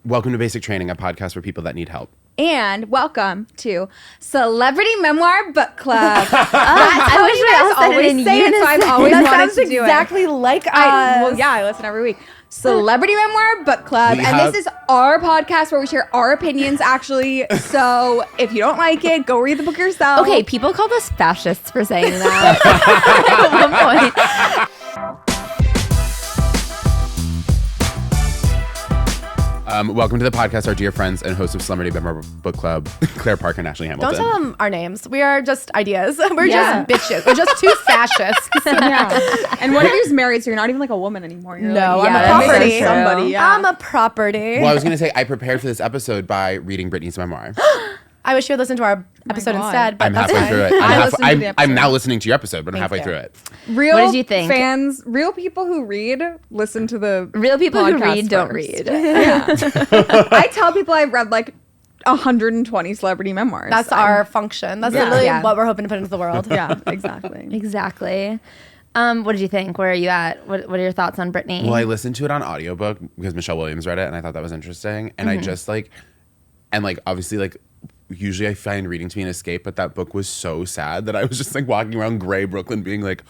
Welcome to Basic Training, a podcast for people that need help. And welcome to Celebrity Memoir Book Club. I wish we all always say it, so I've always wanted to do exactly like us. I listen every week. Celebrity Memoir Book Club. This is our podcast where we share our opinions, actually. So if you don't like it, go read the book yourself. Okay, people called us fascists for saying that at one point. Welcome to the podcast, our dear friends and hosts of Celebrity Memoir Book Club, Claire Parker and Ashley Hamilton. Don't tell them our names. We are just ideas. We're just bitches. We're just two fascists. And one of you's married, so you're not even like a woman anymore. You're I'm a property. Somebody, I'm a property. Well, I was going to say, I prepared for this episode by reading Brittany's memoir. I wish you would listen to our episode instead. But I'm halfway through it. I'm now listening to your episode, but I'm halfway through it. Real what did you think? Fans, real people who read, listen to the real people who read first. don't read. Yeah. I tell people I've read like 120 celebrity memoirs. That's our function. That's literally what we're hoping to put into the world. Yeah, exactly. Exactly. What did you think? Where are you at? What are your thoughts on Brittany? Well, I listened to it on audiobook because Michelle Williams read it, and I thought that was interesting. And I just obviously usually I find reading to be an escape, but that book was so sad that I was just like walking around gray Brooklyn being like,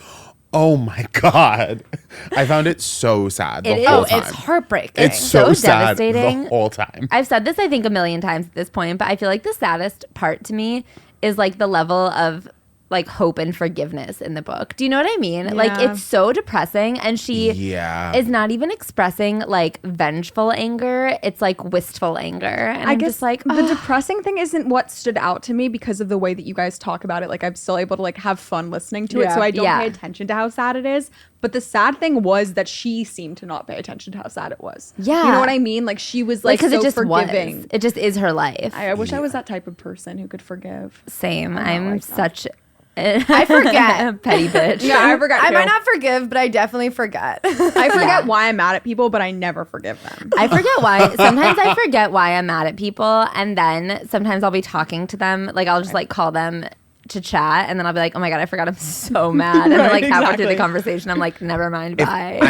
oh my God. I found it so sad the whole time. It's heartbreaking. It's so sad devastating. the whole time. I've said this, I think, a million times at this point, but I feel like the saddest part to me is like the level of like hope and forgiveness in the book. Do you know what I mean? Yeah. Like it's so depressing, and she is not even expressing like vengeful anger. It's like wistful anger. And I I'm guess just like the depressing thing isn't what stood out to me because of the way that you guys talk about it. Like I'm still able to like have fun listening to it, so I don't pay attention to how sad it is. But the sad thing was that she seemed to not pay attention to how sad it was. Yeah. You know what I mean? Like she was like so it just forgiving. It just is her life. I wish I was that type of person who could forgive. Same. I'm like such I forget. Petty bitch. Yeah, I forget I too. might not forgive, but I definitely forget. I forget why I'm mad at people, but I never forgive them. I forget why. Sometimes I forget why I'm mad at people, and then sometimes I'll be talking to them. Like I'll just like call them to chat, and then I'll be like, oh my God, I forgot I'm so mad. And then like halfway through the conversation, I'm like, never mind, bye.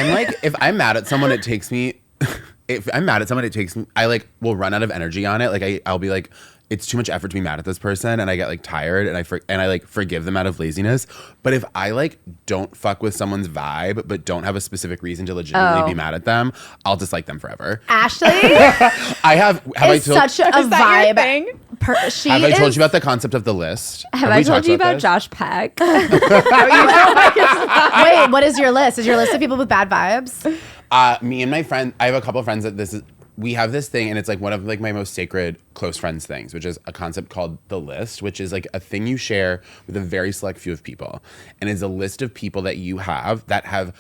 If I'm mad at someone, it takes me, I like will run out of energy on it. Like I'll be like, it's too much effort to be mad at this person, and I get like tired, and I like forgive them out of laziness. But if I like don't fuck with someone's vibe, but don't have a specific reason to legitimately be mad at them, I'll dislike them forever. Ashley have I told such a vibe thing. Have I told you about the concept of the list? Have I told you about Josh Peck? Wait, what is your list? Is your list of people with bad vibes? Me and my friend, I have a couple of friends that we have this thing, and it's like one of like my most sacred close friends things, which is a concept called the list, which is like a thing you share with a very select few of people, and is a list of people that you have that have,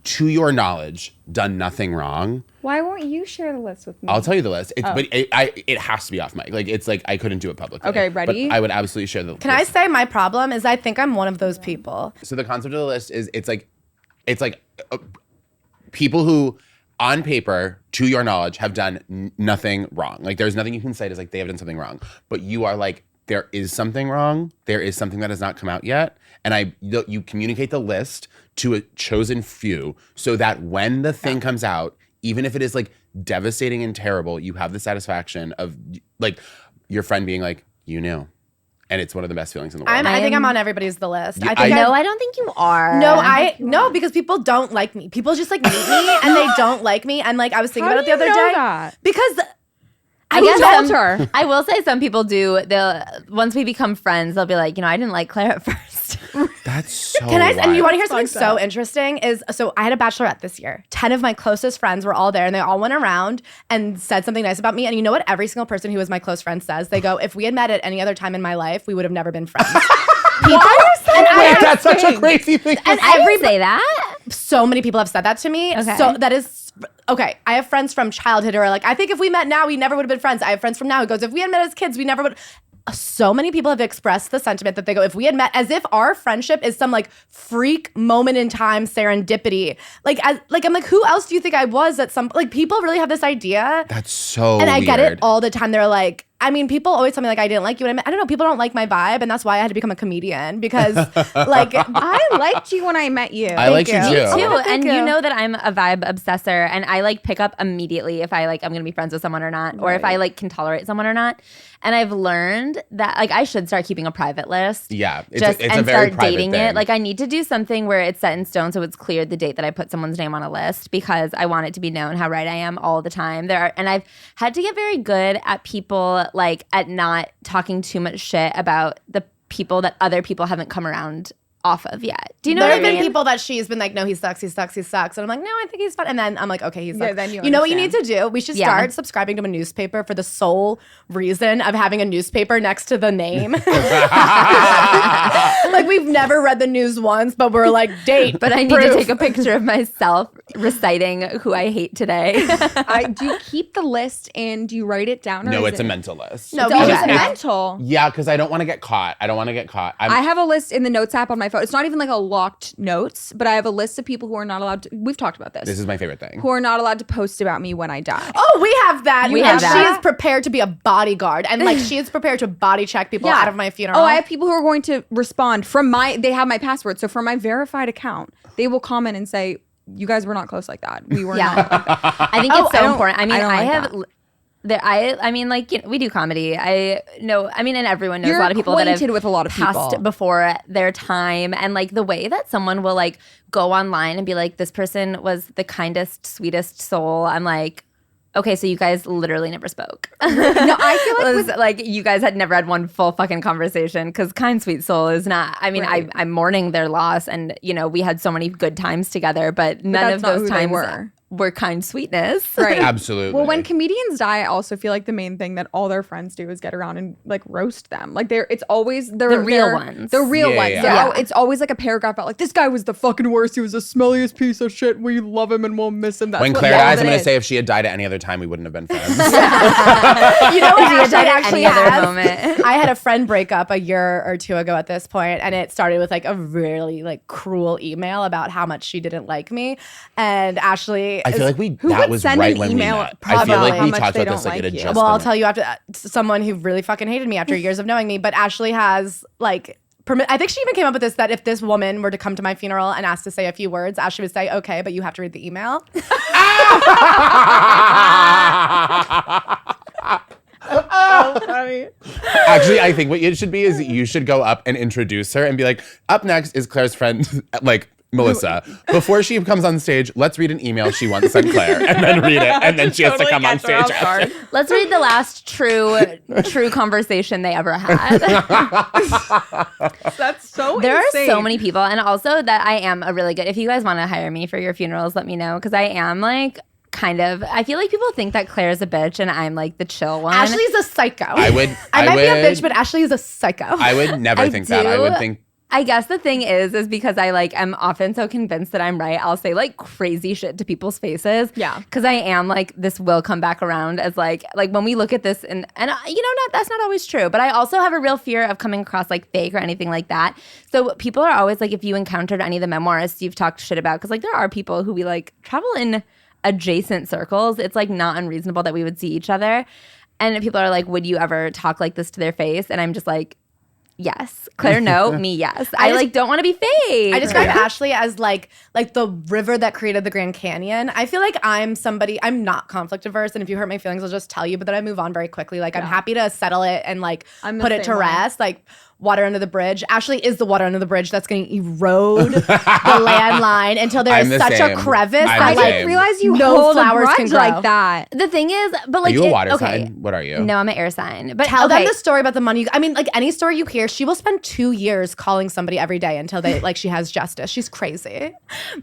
to your knowledge, done nothing wrong. Why won't you share the list with me? I'll tell you the list. But it has to be off mic. Like it's like I couldn't do it publicly. Okay, ready? But I would absolutely share the list. Can I say my problem is I think I'm one of those people. So the concept of the list is it's like people who, on paper, to your knowledge, have done nothing wrong. Like there's nothing you can say as like they have done something wrong. But you are like, there is something wrong. There is something that has not come out yet. And you communicate the list to a chosen few so that when the thing comes out, even if it is like devastating and terrible, you have the satisfaction of like your friend being like, you knew. And it's one of the best feelings in the world. I think I'm on everybody's the list. Yeah, I don't think you are. No, because people don't like me. People just like meet me and they don't like me. And like I was thinking about it the other day. That? Because I guess told her? I will say some people do. Once we become friends, they'll be like, I didn't like Claire at first. That's so Can I? And you want to hear something Fucked so up. interesting? So I had a bachelorette this year. 10 of my closest friends were all there, and they all went around and said something nice about me. And you know what? Every single person who was my close friend says, they go, "If we had met at any other time in my life, we would have never been friends." That's such a crazy thing. And I didn't say that. so many people have said that to me. Okay. So that is okay. I have friends from childhood who are like, I think if we met now, we never would have been friends. I have friends from now who goes, if we had met as kids, we never would. So many people have expressed the sentiment that they go, if we had met, as if our friendship is some like freak moment in time serendipity. I'm like, who else do you think I was at some, like people really have this idea. That's so And I get it weird. all the time. They're like, I mean, people always tell me like I didn't like you. And I don't know. People don't like my vibe, and that's why I had to become a comedian because, like, I liked you when I met you. I liked you too. Too. Oh, and you. you know that I'm a vibe obsessor, and I like pick up immediately if I like I'm gonna be friends with someone or not, or if I like can tolerate someone or not. And I've learned that like I should start keeping a private list. Yeah, it's and a very start private dating thing. it. Like I need to do something where it's set in stone, so it's clear the date that I put someone's name on a list because I want it to be known how right I am all the time. And I've had to get very good at people like at not talking too much shit about the people that other people haven't come around off of yet. Do you know there what I have mean? been people that she's been like, no, he sucks. And I'm like, no, I think he's fun. And then I'm like, okay, he sucks. Yeah, then you know what you need understand. to do? We should start subscribing to a newspaper for the sole reason of having a newspaper next to the name. Like we've never read the news once, but we're like, date. But I need to take a picture of myself reciting who I hate today. Do you keep the list and do you write it down? Or No, is it's it, a mental list. No, It's we always just- mental. Yeah, because I don't want to get caught. I have a list in the notes app on my phone. It's not even like a locked notes, but I have a list of people who are not allowed to. We've talked about this. This is my favorite thing. Who are not allowed to post about me when I die. Oh, we have that. We and have she that. is prepared to be a bodyguard. And like she is prepared to body check people out of my funeral. Oh, I have people who are going to respond from they have my password. So from my verified account, they will comment and say, you guys were not close like that. We were not like that. I think it's so I don't- important. I mean, I don't I like have. that. I mean, like we do comedy. I know. I mean, and everyone knows You're a lot of people that have acquainted with a lot of passed people. before their time, and like the way that someone will like go online and be like, "This person was the kindest, sweetest soul." I'm like, okay, so you guys literally never spoke. No, I feel like It was like you guys had never had one full fucking conversation because kind sweet soul is not. I mean, Right. I'm mourning their loss, and you know we had so many good times together, but none that's of not those who they times were. kind sweetness. Right. Absolutely. Well, when comedians die, I also feel like the main thing that all their friends do is get around and like roast them. Like it's always The real ones. The real Yeah, ones. yeah. They're Yeah. it's always like a paragraph about like this guy was the fucking worst. He was the smelliest piece of shit. We love him and we'll miss him. That's When what Claire all dies, of I'm it going to is. say if she had died at any other time, we wouldn't have been friends. You know what If she had Ashley died at actually any other has? moment. I had a friend break up a year or two ago at this point, and it started with like a really like cruel email about how much she didn't like me. And Ashley, I feel like Who that would was send right an when we email? met. I feel Probably. like How we much talked they about this don't like it like had you. just well, I'll been- tell you after someone who really fucking hated me after years of knowing me. But Ashley has like. I think she even came up with this that if this woman were to come to my funeral and ask to say a few words, Ashley would say, "Okay, but you have to read the email." Actually, I think what it should be is you should go up and introduce her and be like, up next is Claire's friend, like Melissa. Before she comes on stage, let's read an email she once sent Claire and then read it. And then she has to come on stage. after. Let's read the last true conversation they ever had. That's so There are insane. so many people, and also that I am a really good. If you guys want to hire me for your funerals, let me know because I am like kind of. I feel like people think that Claire's a bitch and I'm like the chill one. Ashley's a psycho. I would. I might be a would- bitch, but Ashley is a psycho. I would never I think that. I would do. think. I guess the thing is because I like I'm often so convinced that I'm right. I'll say like crazy shit to people's faces. Yeah. Because I am like this will come back around as like when we look at this and that's not always true. But I also have a real fear of coming across like fake or anything like that. So people are always like, if you encountered any of the memoirists you've talked shit about, because like there are people who we like travel in adjacent circles. It's like not unreasonable that we would see each other. And people are like, would you ever talk like this to their face? And I'm just like, yes. Claire, no. Me, yes. I like don't want to be fake. I describe Ashley as like the river that created the Grand Canyon. I feel like I'm not conflict averse, and if you hurt my feelings, I'll just tell you, but then I move on very quickly. Like I'm happy to settle it and like I'm the put it to same way. rest. Like water under the bridge. Ashley is the water under the bridge that's going to erode the landline until there I'm is the such same. a crevice I'm that the I like same. didn't realize you no hold flowers a can grudge grow. like that. The thing is, but Are like, you a water okay. sign? What are you? No, I'm an air sign. But Tell okay. them the story about the money. I mean, like any story you hear, she will spend 2 years calling somebody every day until they like she has justice. She's crazy.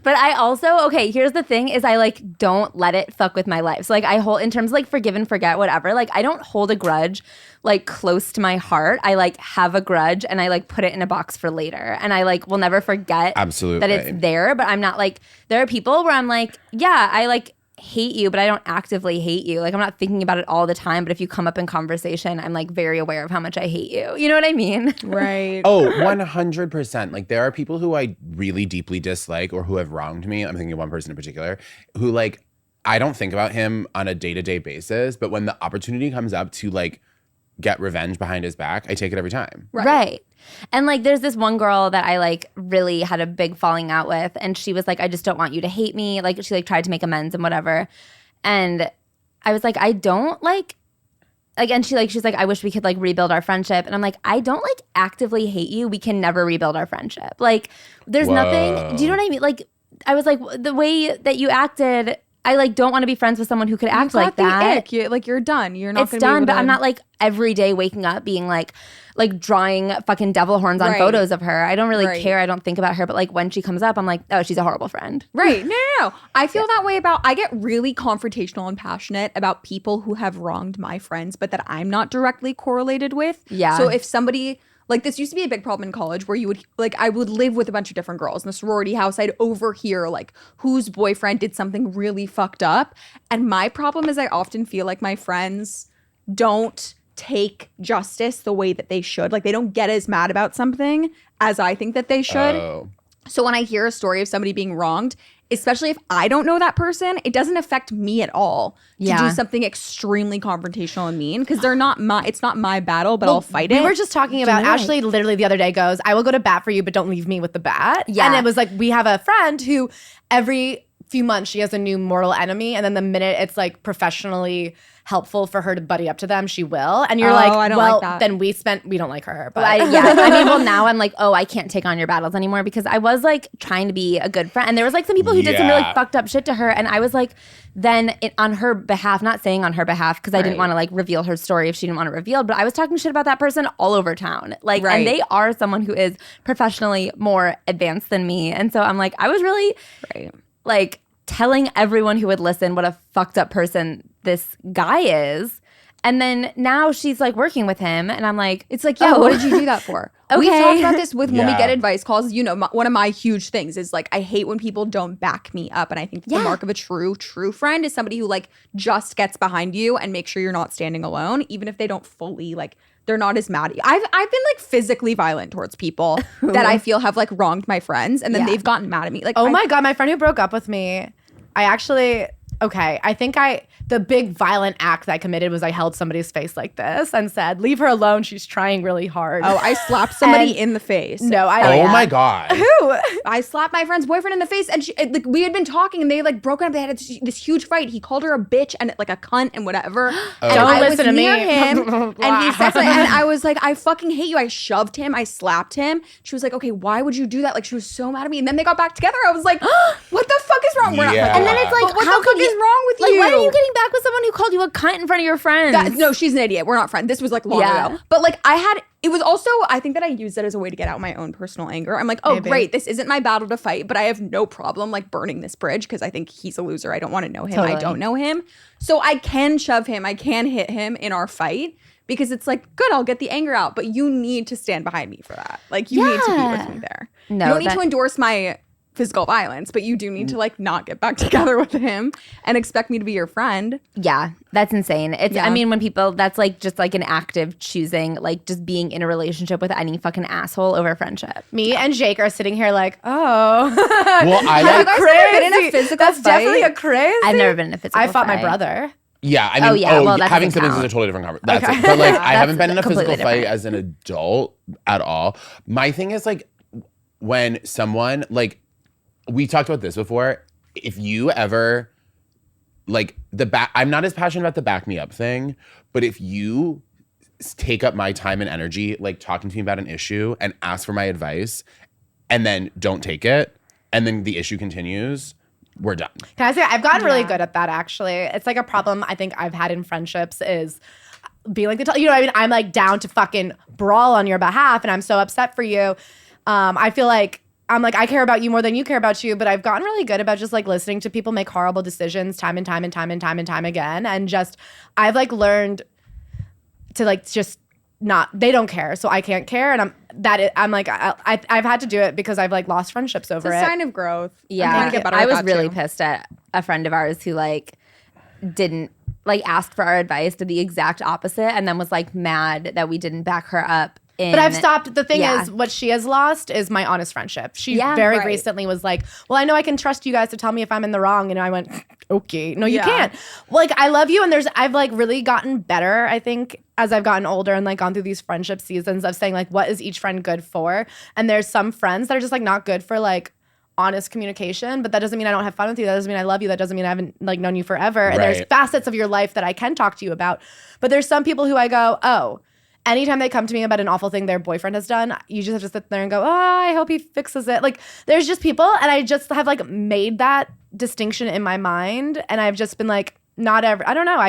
But I also, okay, here's the thing is I like don't let it fuck with my life. So like I hold in terms of like forgive and forget, whatever, like I don't hold a grudge like close to my heart. I like have a grudge and I like put it in a box for later. And I like will never forget Absolutely. that it's there. But I'm not like, there are people where I'm like, yeah, I like hate you, but I don't actively hate you. Like I'm not thinking about it all the time. But if you come up in conversation, I'm like very aware of how much I hate you. You know what I mean? Right. Oh, 100%. Like there are people who I really deeply dislike or who have wronged me. I'm thinking of one person in particular who like, I don't think about him on a day-to-day basis, but when the opportunity comes up to like get revenge behind his back, I take it every time. Right. And like there's this one girl that I like really had a big falling out with, and she was like, I just don't want you to hate me. Like she like tried to make amends and whatever. And I was like, I don't like and she's like, I wish we could like rebuild our friendship. And I'm like, I don't like actively hate you. We can never rebuild our friendship. Like there's nothing. Do you know what I mean? Like I was like, the way that you acted, I like don't want to be friends with someone who could act like that. You're done. You're not. It's done. But I'm not like every day waking up being like drawing fucking devil horns on photos of her. I don't really care. I don't think about her. But like when she comes up, I'm like, oh, she's a horrible friend. Right. No. I feel that way I get really confrontational and passionate about people who have wronged my friends, but that I'm not directly correlated with. Yeah. So if somebody. Like, this used to be a big problem in college where you would, like, I would live with a bunch of different girls in the sorority house. I'd overhear, like, whose boyfriend did something really fucked up. And my problem is I often feel like my friends don't take justice the way that they should. Like, they don't get as mad about something as I think that they should. Oh. So when I hear a story of somebody being wronged, especially if I don't know that person, it doesn't affect me at all to do something extremely confrontational and mean because it's not my battle, but I'll fight it. We were just talking about Ashley literally the other day goes, I will go to bat for you, but don't leave me with the bat. Yeah. And it was like, we have a friend who every few months she has a new mortal enemy, and then the minute it's like professionally helpful for her to buddy up to them, she will. And you're then we don't like her. But I mean, well, now I'm like, oh, I can't take on your battles anymore because I was like trying to be a good friend. And there was like some people who did some really fucked up shit to her. And I was like, then on her behalf, not saying on her behalf because I didn't want to like reveal her story if she didn't want it revealed, but I was talking shit about that person all over town. Like, and they are someone who is professionally more advanced than me. And so I'm like, I was really like telling everyone who would listen what a fucked up person this guy is. And then now she's like working with him and I'm like, it's like, what did you do that for? Okay. We've talked about this when we get advice calls. You know, one of my huge things is like, I hate when people don't back me up. And I think the mark of a true friend is somebody who like just gets behind you and makes sure you're not standing alone, even if they don't fully like, they're not as mad at you. I've been like physically violent towards people that I feel have like wronged my friends and then they've gotten mad at me. Like, my God, my friend who broke up with me, the big violent act that I committed was I held somebody's face like this and said, leave her alone. She's trying really hard. Oh, I slapped somebody in the face. No, my God. Who? I slapped my friend's boyfriend in the face and like we had been talking and they like broke up. They had this huge fight. He called her a bitch and like a cunt and whatever. And Don't listen to me. Him, and he said something and I was like, I fucking hate you. I shoved him. I slapped him. She was like, okay, why would you do that? Like she was so mad at me. And then they got back together. I was like, what the fuck is wrong? And then it's like, what the fuck is wrong with you? Why are you getting back with someone who called you a cunt in front of your friends? No, she's an idiot. We're not friends. This was like long ago. But like it was also, I think that I used it as a way to get out my own personal anger. I'm like, oh, great. This isn't my battle to fight, but I have no problem like burning this bridge because I think he's a loser. I don't want to know him. Totally. I don't know him. So I can shove him. I can hit him in our fight because it's like, good, I'll get the anger out. But you need to stand behind me for that. Like you need to be with me there. No, you don't need to endorse my physical violence, but you do need to like not get back together with him and expect me to be your friend. Yeah, that's insane. I mean, when people, that's like just like an active choosing, like just being in a relationship with any fucking asshole over friendship. Me and Jake are sitting here like, oh. Well, I like crazy. Been in a physical that's fight? Definitely a crazy. I've never been in a physical I fought fight. my brother. Yeah, I mean, well, having siblings is a totally different conversation. That's it. But like, I haven't been in a physical fight as an adult at all. My thing is like, when someone like, we talked about this before. If you ever like I'm not as passionate about the back me up thing, but if you take up my time and energy, like talking to me about an issue and ask for my advice and then don't take it, and then the issue continues, we're done. Can I say, I've gotten really good at that actually. It's like a problem I think I've had in friendships is being like, you know what I mean? I'm like down to fucking brawl on your behalf and I'm so upset for you. I feel like I care about you more than you care about you, but I've gotten really good about just like listening to people make horrible decisions time and time again. And just, I've like learned to like just not, they don't care, so I can't care. And I've had to do it because I've like lost friendships over it. It's a sign of growth. Yeah. I was really pissed at a friend of ours who like didn't like ask for our advice, did the exact opposite, and then was like mad that we didn't back her up. But I've stopped. The thing is, what she has lost is my honest friendship. She very recently was like, well, I know I can trust you guys to tell me if I'm in the wrong. And I went, okay. No, you can't. Like, I love you, and I've like really gotten better, I think, as I've gotten older and like gone through these friendship seasons of saying like, what is each friend good for? And there's some friends that are just like not good for like honest communication, but that doesn't mean I don't have fun with you. That doesn't mean I love you. That doesn't mean I haven't like known you forever. And there's facets of your life that I can talk to you about. But there's some people who I go, oh, anytime they come to me about an awful thing their boyfriend has done, you just have to sit there and go, oh, I hope he fixes it. Like, there's just people, and I just have like made that distinction in my mind, and I've just been like, not ever. I don't know.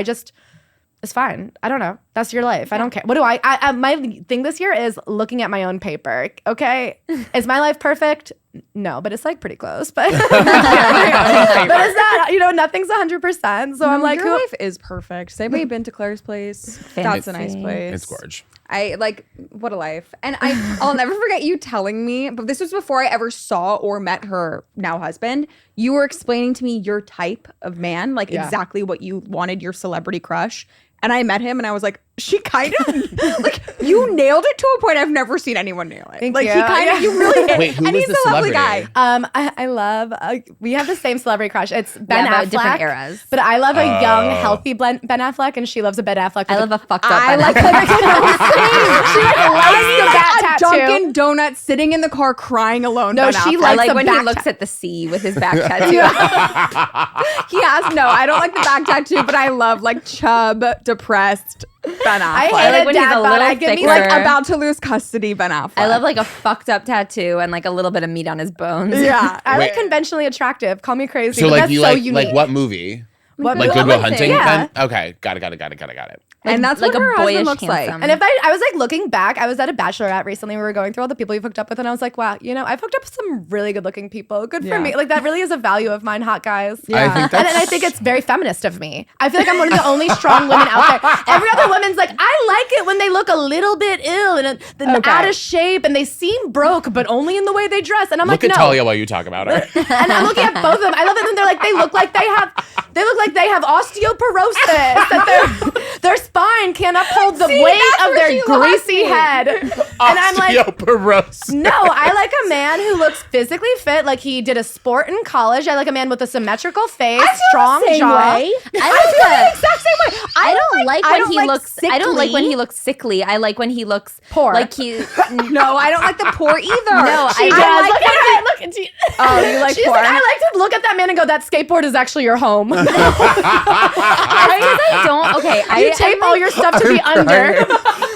It's fine. I don't know. That's your life. I don't care. What do I my thing this year is looking at my own paper. Okay. Is my life perfect? No, but it's like pretty close. But but it's not, nothing's 100%. So I'm like, your life is perfect. Say we've been to Claire's place. That's a nice place. It's gorge. I like, what a life. And I'll never forget you telling me, but this was before I ever saw or met her now husband. You were explaining to me your type of man, like exactly what you wanted your celebrity crush. And I met him and I was like, she kind of, like, you nailed it to a point I've never seen anyone nail it. Thank like, you. He kind of, you really did. Wait, who and was he's the a lovely celebrity? guy. I love, we have the same celebrity crush. It's Ben but Affleck. different eras. But I love a young, healthy Ben Affleck, and she loves a Ben Affleck. I love a fucked up I Ben like Affleck. She likes the bat a tattoo. Dunkin' Donut sitting in the car crying alone. No, Ben she Affleck. I likes like the when he back looks at the sea with his back tattoo. He has no. I don't like the back tattoo, but I love like chub, depressed Ben Affleck. I hate like it, when he's dad a bod. little I give me thicker. like about to lose custody, Ben Affleck. I love like a fucked up tattoo and like a little bit of meat on his bones. yeah. I like Wait. conventionally attractive. Call me crazy. So but like that's you so like unique. what movie? What Like movie? Good Will Hunting? Yeah. Then? Okay, got it. And that's like what a her boyish husband looks like. handsome. And if I was like looking back, I was at a bachelorette recently. We were going through all the people you've hooked up with, and I was like, wow, I've hooked up with some really good looking people. Good for me. Like, that really is a value of mine, hot guys. I think And I think it's very feminist of me. I feel like I'm one of the only strong women out there. Every other woman's like, I like it when they look a little bit ill and out of shape and they seem broke, but only in the way they dress. And I'm Look like, at no. Talia while you talk about her. And I'm looking at both of them. I love it when they're like, they look like they have osteoporosis. That their spine can't uphold the weight of their greasy head. And I'm like, Osteoporosis. no, I like a man who looks physically fit, like he did a sport in college. I like a man with a symmetrical face, strong jaw. I like the exact same way. I don't like when he looks. sickly. I don't like when he looks sickly. I like when he looks Poor. Like he. No, I don't like the poor either. No, She I does. like Look at her. Look at you. Oh, you like She's poor? like, I like to look at that man and go, that skateboard is actually your home. Because I don't. Okay, You tape all your stuff to be under.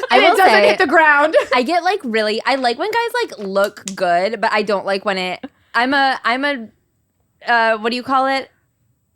And it doesn't hit the ground. I get like really. I like when guys like look good, but I don't like when it. I'm a. What do you call it?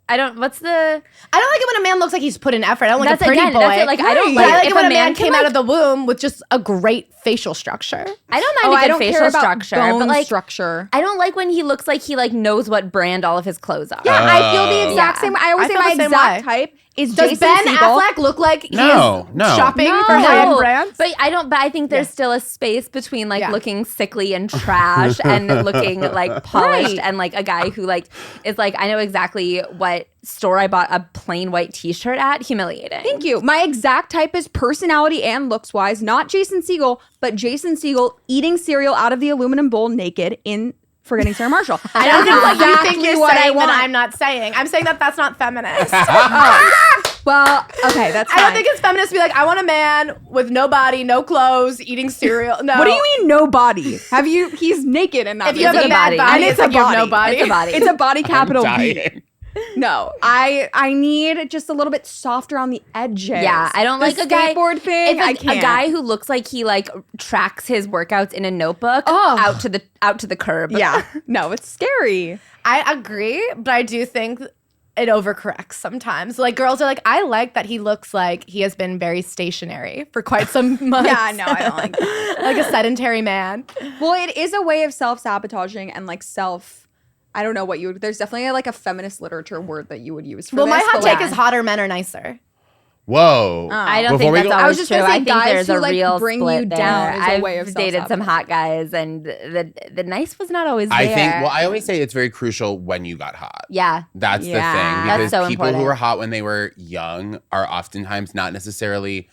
I don't. What's the? I don't like it when a man looks like he's put in effort. I don't like That's a pretty again. boy. That's it. Like I don't But like I like if it when a man man can, came like, out of the womb with just a great facial structure. I don't Oh, mind I a good don't facial care about structure, bone but like structure. I don't like when he looks like he like knows what brand all of his clothes are. Yeah, I feel the exact Yeah. same way. I always I say feel my the same exact way. type is Does Jason Ben Segel. Affleck look like he No, is no. shopping for high-end brands? But I don't. But I think there's still a space between like Yeah. looking sickly and trash and looking like polished Right. and like a guy who like is like I know exactly what store I bought a plain white T-shirt at. Humiliating. Thank you. My exact type is personality and looks wise, not Jason Segel, but Jason Segel eating cereal out of the aluminum bowl naked in Forgetting Sarah Marshall. I don't know what you exactly think you're what I saying want. that I'm not saying. I'm saying that that's not feminist. Well, okay, that's I fine. don't think it's feminist to be like, I want a man with no body, no clothes, eating cereal. No. What do you mean no body? Have you? He's naked and not. If you have a a bad body. body, And it's it's a like you have no body. body. It's a body. It's a body capital I'm B. dying. No, I need just a little bit softer on the edges. Yeah, I don't The like a guy skateboard thing. If I can't. a guy who looks like he like tracks his workouts in a notebook out to the curb. Yeah, no, it's scary. I agree, but I do think it overcorrects sometimes. Like girls are like, I like that he looks like he has been very stationary for quite some months. Yeah, no, I don't like that. Like a sedentary man. Well, it is a way of self-sabotaging and like I don't know what you would. There's definitely like a feminist literature word that you would use for Well, this. my hot but, take like, is hotter men are nicer. Whoa. I don't Before think we that's go- always I was just true. gonna say I think guys there's who, a like, real bring you split down there. is a I've way of dated some self-sabotage. hot guys, and the nice was not always there. I think. Well, I always say it's very crucial when you got hot. yeah. That's the Yeah. thing. That's Because so people who important. were hot when they were young are oftentimes not necessarily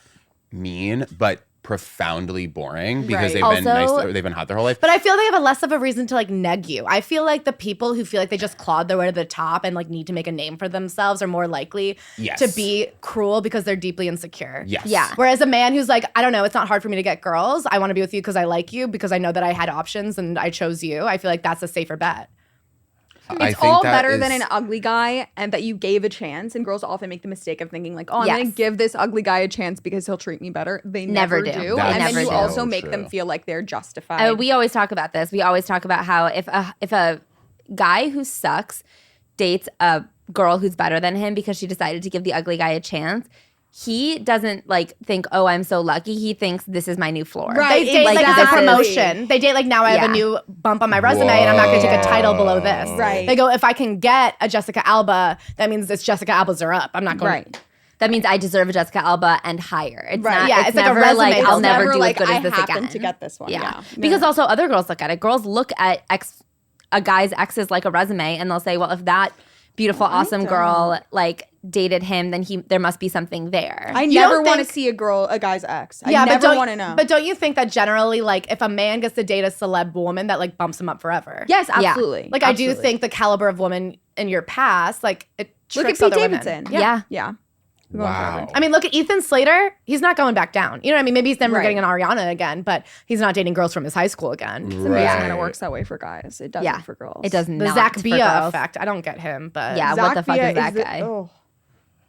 mean, but profoundly boring because Right. they've been Also- nice, they've been hot their whole life. But I feel they have a less of a reason to like neg you. I feel like the people who feel like they just clawed their way to the top and like need to make a name for themselves are more likely Yes. to be cruel because they're deeply insecure. Yes. Yeah. Whereas a man who's like, I don't know, it's not hard for me to get girls. I want to be with you because I like you, because I know that I had options and I chose you. I feel like that's a safer bet. I It's think all that better is- than an ugly guy and that you gave a chance. And girls often make the mistake of thinking like, oh, I'm Yes. going to give this ugly guy a chance because he'll treat me better. They never, Never do. do. That's And then never you do. also so make them true. feel like they're justified. We always talk about this. We always talk about how if a guy who sucks dates a girl who's better than him because she decided to give the ugly guy a chance, he doesn't like think, oh, I'm so lucky. He thinks this is my new floor. Right. They date like as a exactly. promotion. They date like, now I have Yeah. a new bump on my resume and I'm not going to take a title below this. Right. They go, if I can get a Jessica Alba, that means it's Jessica Alba's are up. I'm not going Right. That means I deserve a Jessica Alba and higher. It's Right. not. Yeah, it's it's like a never resume. like It's I'll never do like, as good I as this happened again. to get this one. Yeah, Yeah. because also other girls look at it. Girls look at a guy's exes like a resume, and they'll say, well, if that beautiful, awesome girl like dated him, then there must be something there. I You never don't want to think- see a guy's ex. I but never don't- want to know. But don't you think that generally, like, if a man gets to date a celeb woman, that like bumps him up forever? yes, absolutely. Like, I do Absolutely. think the caliber of woman in your past, like, it Look at tricks Pete other women. Davidson. Yeah. Yeah. We're going Wow. forever. I mean, look at Ethan Slater. He's not going back down. You know what I mean? Maybe he's never Right. getting an Ariana again, but he's not dating girls from his high school again. It's amazing Right. when it works that way for guys. It doesn't Yeah. for girls. It does The not Zach for Bia girls. effect. I don't get him, but Yeah. What the fuck Bia is that guy?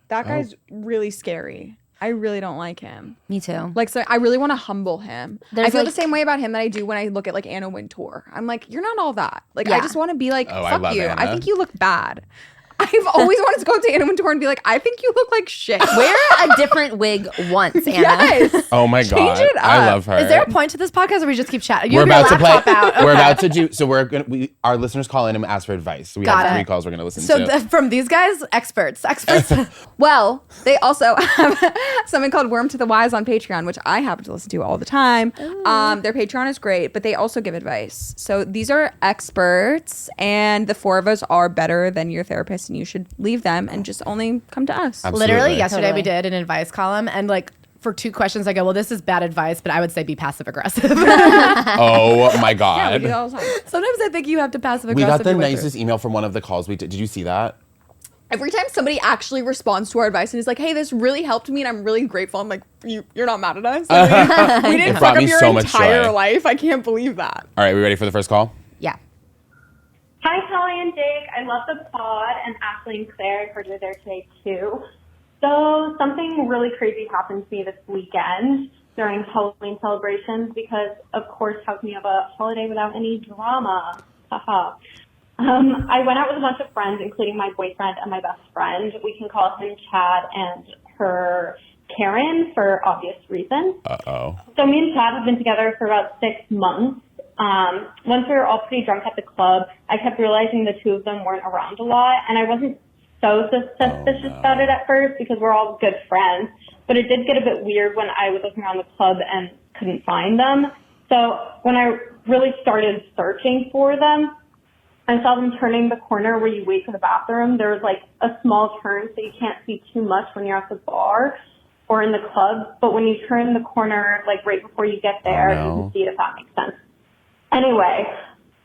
That guy's really scary. I really don't like him. Me too. Like, so I really want to humble him. I There's, feel like- the same way about him that I do when I look at like Anna Wintour. I'm like, you're not all that. Like, I Yeah. just want to be like, Oh, I fuck love you. Anna. I think you look bad. I've always wanted to go up to Anna Wintour and be like, I think you look like shit. Wear a different wig once, Anna. Yes. Oh my God. it I up. love her. is there a point to this podcast or we just keep chatting? You We're have about your to play. laptop out. We're Okay. about to do. So our listeners call in and ask for advice. So we Got have it. 3 calls we're going to listen So to. from these guys, experts. Well, they also have something called Worm to the Wise on Patreon, which I happen to listen to all the time. Their Patreon is great, but they also give advice. So these are experts, and the 4 of us are better than your therapist, and you should leave them and just only come to us. Absolutely. Literally yesterday we Totally. did an advice column and like for 2 questions I go, well, this is bad advice, but I would say be passive aggressive. Oh my Yeah, we God. do that all the time. Sometimes I think you have to passive We aggressive. got the nicest email from one of the calls we did. Did you see that? Every time somebody actually responds to our advice and is like, hey, this really helped me and I'm really grateful, I'm like, you're not mad at us? Like, we didn't It brought fuck up me your so much entire joy. life. I can't believe that. All right, we ready for the first call? Yeah. Hi, Kelly and Jake. I love the pod, and Ashley and Claire, I heard you're there today too. So something really crazy happened to me this weekend during Halloween celebrations because, of course, how can you have a holiday without any drama? Haha. I went out with a bunch of friends, including my boyfriend and my best friend. We can call him Chad and her Karen for obvious reasons. Uh-oh. So me and Chad have been together for about 6 months. Once we were all pretty drunk at the club, I kept realizing the 2 of them weren't around a lot, and I wasn't so suspicious about it at first because we're all good friends. But it did get a bit weird when I was looking around the club and couldn't find them. So when I really started searching for them, I saw them turning the corner where you wait for the bathroom. There was like a small turn so you can't see too much when you're at the bar or in the club. But when you turn the corner, like right before you get there, Oh, no. you can see it, if that makes sense. Anyway,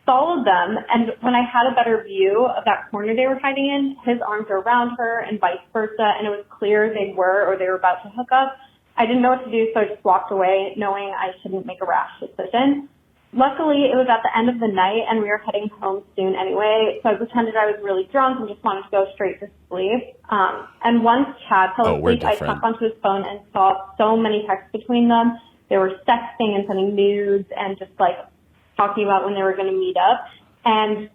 followed them, and when I had a better view of that corner they were hiding in, his arms were around her and vice versa, and it was clear they were or they were about to hook up. I didn't know what to do, so I just walked away, knowing I shouldn't make a rash decision. Luckily, it was at the end of the night, and we were heading home soon anyway, so I pretended I was really drunk and just wanted to go straight to sleep. And once Chad fell we're asleep, I different. tapped onto his phone and saw so many texts between them. They were sexting and sending nudes and just, like, talking about when they were going to meet up. And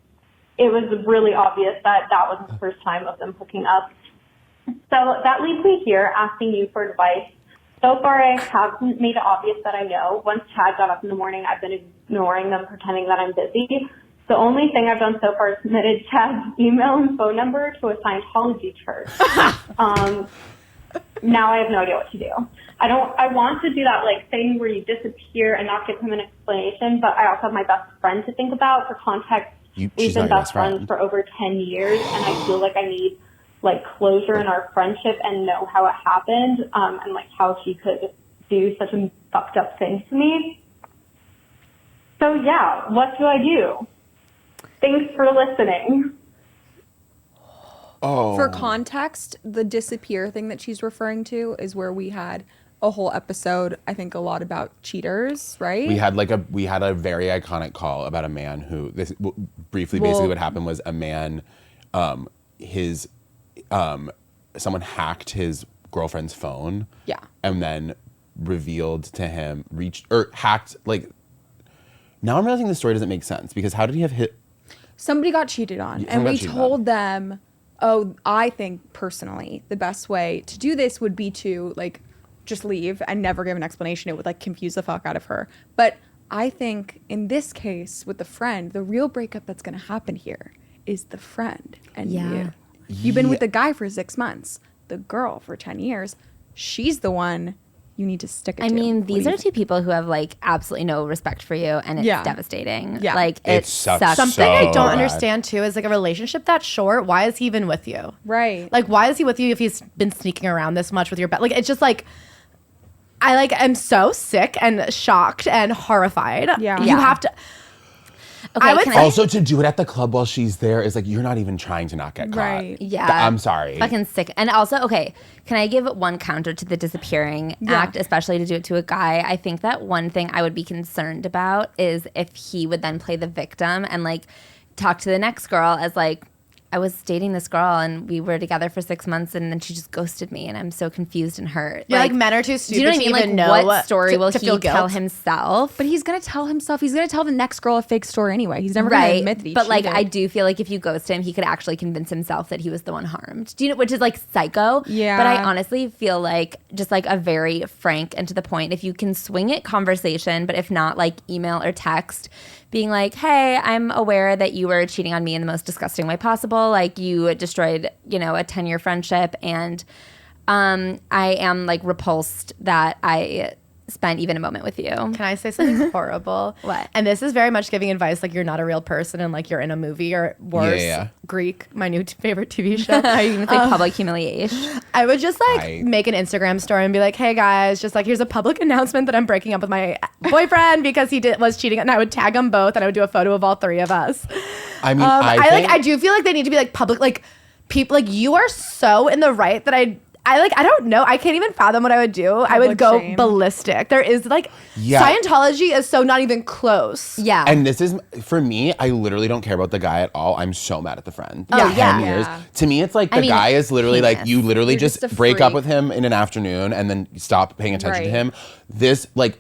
it was really obvious that that wasn't the first time of them hooking up. So that leads me here asking you for advice. So far, I haven't made it obvious that I know. Once Chad got up in the morning, I've been ignoring them, pretending that I'm busy. The only thing I've done so far is submitted Chad's email and phone number to a Scientology church. Now I have no idea what to do. I want to do that like thing where you disappear and not give him an explanation, but I also have my best friend to think about. For context, we've she's been not your best friends for over 10 years, and I feel like I need like closure in our friendship and know how it happened, and like how she could do such a fucked up thing to me. So yeah, what do I do? Thanks for listening. Oh. For context, the disappear thing that she's referring to is where we had a whole episode, I think a lot about cheaters, right? We had a very iconic call about a man who basically what happened was a man, someone hacked his girlfriend's phone. Yeah. And then revealed to him, hacked, like, now I'm realizing the story doesn't make sense because how did he have hit? Somebody got cheated on, and we told them, oh, I think personally the best way to do this would be to like just leave and never give an explanation. It would like confuse the fuck out of her. But I think in this case with the friend, the real breakup that's going to happen here is the friend and you. You've been with the guy for 6 months, the girl for 10 years. She's the one you need to stick it to. I mean, these are two people who have like absolutely no respect for you, and it's devastating. Yeah. Like It sucks Something so I don't bad. understand too is like a relationship that short. Why is he even with you? Right. Like, why is he with you if he's been sneaking around this much with your like? It's just like, I'm so sick and shocked and horrified. Yeah. You have to. Okay, I would can say- Also, to do it at the club while she's there is like, you're not even trying to not get caught. Right. Yeah. I'm sorry. Fucking sick. And also, okay, can I give one counter to the disappearing act, especially to do it to a guy? I think that one thing I would be concerned about is if he would then play the victim and like talk to the next girl as like, I was dating this girl and we were together for 6 months and then she just ghosted me and I'm so confused and hurt. Yeah, like men are too do you know stupid what I mean? to even Like, know what story will to he feel tell guilt. himself? But he's going to tell himself, he's going to tell the next girl a fake story anyway. He's never going to admit that he But like, cheated. I do feel like if you ghost him, he could actually convince himself that he was the one harmed. Do you know? Which is like psycho. Yeah. But I honestly feel like just like a very frank and to the point. If you can swing it, conversation. But if not, like email or text, being like, "Hey, I'm aware that you were cheating on me in the most disgusting way possible. Like you destroyed, a 10-year friendship, and I am like repulsed that I spent even a moment with you." Can I say something horrible? What? And this is very much giving advice like you're not a real person and like you're in a movie or worse. Yeah. Greek, my new favorite TV show. Are you gonna say public humiliation? I would just like make an Instagram story and be like, "Hey guys, just like here's a public announcement that I'm breaking up with my boyfriend because he was cheating," and I would tag them both and I would do a photo of all three of us. I mean, I do feel like they need to be like public, like people like you are so in the right that I don't know. I can't even fathom what I would do. I would go shame. ballistic. There is like Scientology is so not even close. Yeah. And this is, for me, I literally don't care about the guy at all. I'm so mad at the friend. Oh, 10 yeah. years. Yeah. To me, it's like I mean, guy is literally like, you literally You're just just a break up freak. with him in an afternoon and then stop paying attention to Right. him. This, like,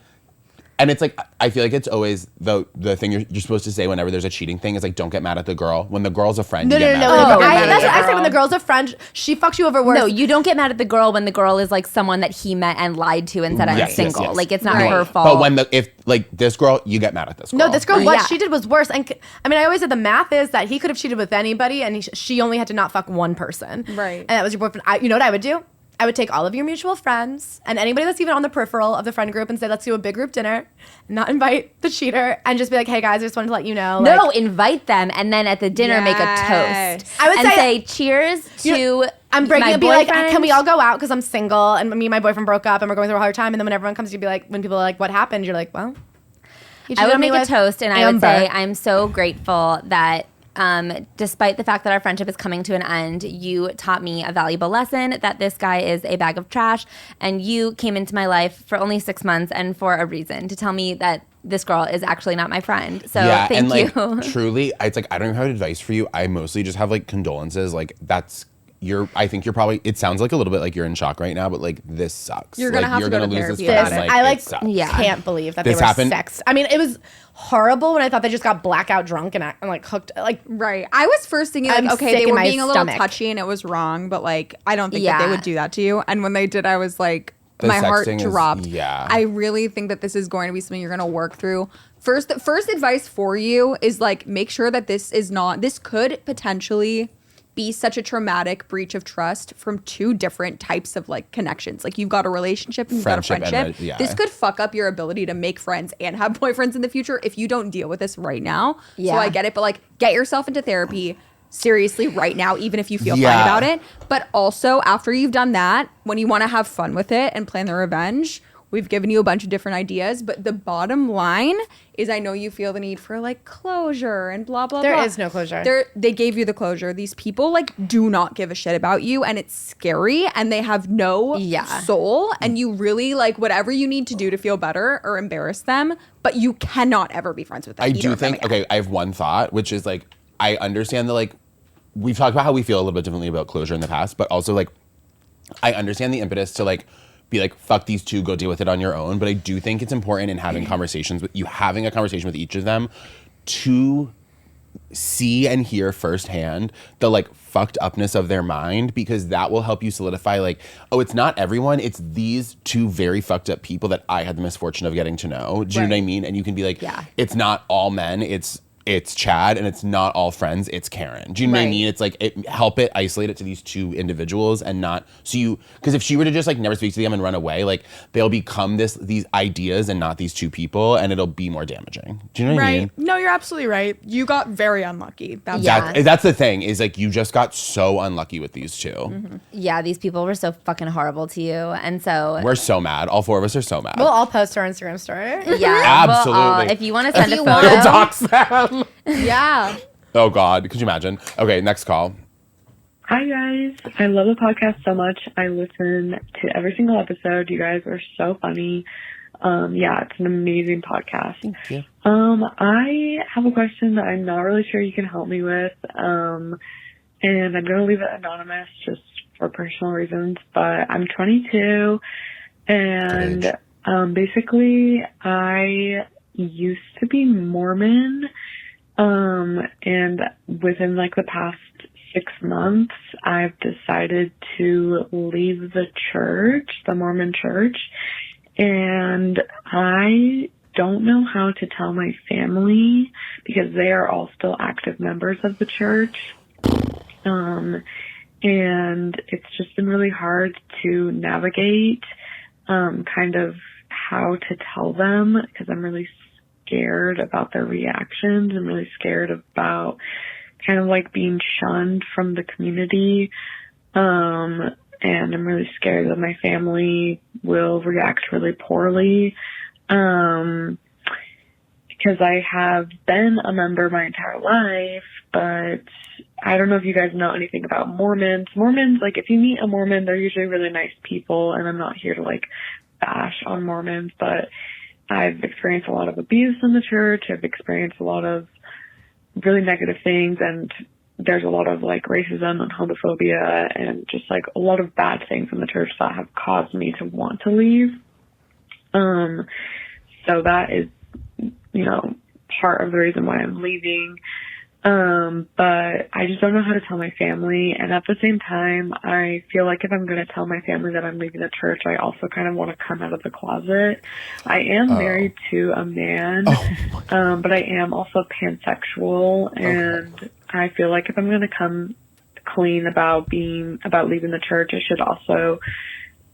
and it's like, I feel like it's always the thing you're supposed to say whenever there's a cheating thing is like, don't get mad at the girl. When the girl's a friend, No. you get mad at the Oh, girl. That's what I say girl. when the girl's a friend, she fucks you over worse. No, you don't get mad at the girl when the girl is like someone that he met and lied to and said I'm Yes, yes, single. yes. Like it's not Right. her fault. But when if like this girl, you get mad at this girl. No, this girl, what Yeah. she did was worse. And I mean, I always said the math is that he could have cheated with anybody and she only had to not fuck one person. Right. And that was your boyfriend. You know what I would do? I would take all of your mutual friends and anybody that's even on the peripheral of the friend group and say, let's do a big group dinner, not invite the cheater, and just be like, hey guys, I just wanted to let you know. no, like, invite them and then at the dinner make a Yes. toast. I would and say- cheers to I'm breaking my it, be like, boyfriend. can we all go out because I'm single and me and my boyfriend broke up and we're going through a hard time. And then when everyone comes to you, be like, when people are like, what happened? You're like, well, you I cheated would on me make a with toast and I would Amber. say I'm so grateful that despite the fact that our friendship is coming to an end, you taught me a valuable lesson that this guy is a bag of trash, and you came into my life for only 6 months and for a reason to tell me that this girl is actually not my friend. So yeah, thank and like you. truly, it's like I don't even have advice for you. I mostly just have like condolences. Like I think you're probably. It sounds like a little bit like you're in shock right now, but like this sucks. You're gonna like, have you're to go gonna to lose this therapy about friend. it. Like, I like it sucks. Yeah. can't believe that This they were happened- sexed. I mean, it was horrible when I thought they just got blackout drunk and like hooked. Like Right. I was first thinking like, I'm okay, sick they in were my being a little stomach. touchy and it was wrong, but like I don't think that Yeah. they would do that to you. And when they did, I was like, The my heart sexting is- dropped. yeah. I really think that this is going to be something you're going to work through. First advice for you is like make sure that this could potentially be such a traumatic breach of trust from two different types of like connections. Like you've got a relationship and you've got a Friendship and friendship. yeah. This could fuck up your ability to make friends and have boyfriends in the future if you don't deal with this right now. Yeah. So I get it, but like get yourself into therapy seriously right now, even if you feel Yeah. fine about it. But also after you've done that, when you want to have fun with it and plan the revenge, We've given you a bunch of different ideas, but the bottom line is I know you feel the need for like closure and blah, blah, blah. There is no closure. They gave you the closure. These people like do not give a shit about you, and it's scary, and they have no soul, and you really like whatever you need to do to feel better or embarrass them, but you cannot ever be friends with them. I do think, okay, I have one thought, which is like, I understand that like, we've talked about how we feel a little bit differently about closure in the past, but also like, I understand the impetus to like, be like, fuck these two, go deal with it on your own. But I do think it's important in having conversations with you, having a conversation with each of them to see and hear firsthand the like fucked upness of their mind, because that will help you solidify like, oh, it's not everyone, it's these two very fucked up people that I had the misfortune of getting to know. Do you know what I mean? And you can be like, it's not all men, it's Chad, and it's not all friends, it's Karen. Do you know what I mean? It's like, isolate it to these two individuals, and not, because if she were to just like never speak to them and run away, like they'll become these ideas and not these two people, and it'll be more damaging. Do you know what I mean? No, you're absolutely right. You got very unlucky. That's the thing, is like, you just got so unlucky with these two. Mm-hmm. Yeah, these people were so fucking horrible to you, and so we're so mad. All four of us are so mad. We'll all post our Instagram story. Yeah, absolutely. If you want to send a photo, we'll dox them. Yeah. Oh God, could you imagine? Okay, next call. Hi guys, I love the podcast so much. I listen to every single episode. You guys are so funny. It's an amazing podcast. Thank you. I have a question that I'm not really sure you can help me with. And I'm going to leave it anonymous just for personal reasons, but I'm 22 and basically I used to be Mormon. And within like the past 6 months, I've decided to leave the church, the Mormon church, and I don't know how to tell my family because they are all still active members of the church. And it's just been really hard to navigate, kind of how to tell them, because I'm really scared about their reactions. I'm really scared about kind of like being shunned from the community. And I'm really scared that my family will react really poorly. Because I have been a member my entire life, but I don't know if you guys know anything about Mormons. Mormons, like if you meet a Mormon, they're usually really nice people, and I'm not here to like bash on Mormons, but I've experienced a lot of abuse in the church. I've experienced a lot of really negative things, and there's a lot of like racism and homophobia and just like a lot of bad things in the church that have caused me to want to leave. So that is, part of the reason why I'm leaving. But I just don't know how to tell my family. And at the same time, I feel like if I'm going to tell my family that I'm leaving the church, I also kind of want to come out of the closet. I am married to a man, but I am also pansexual. And I feel like if I'm going to come clean about leaving the church, I should also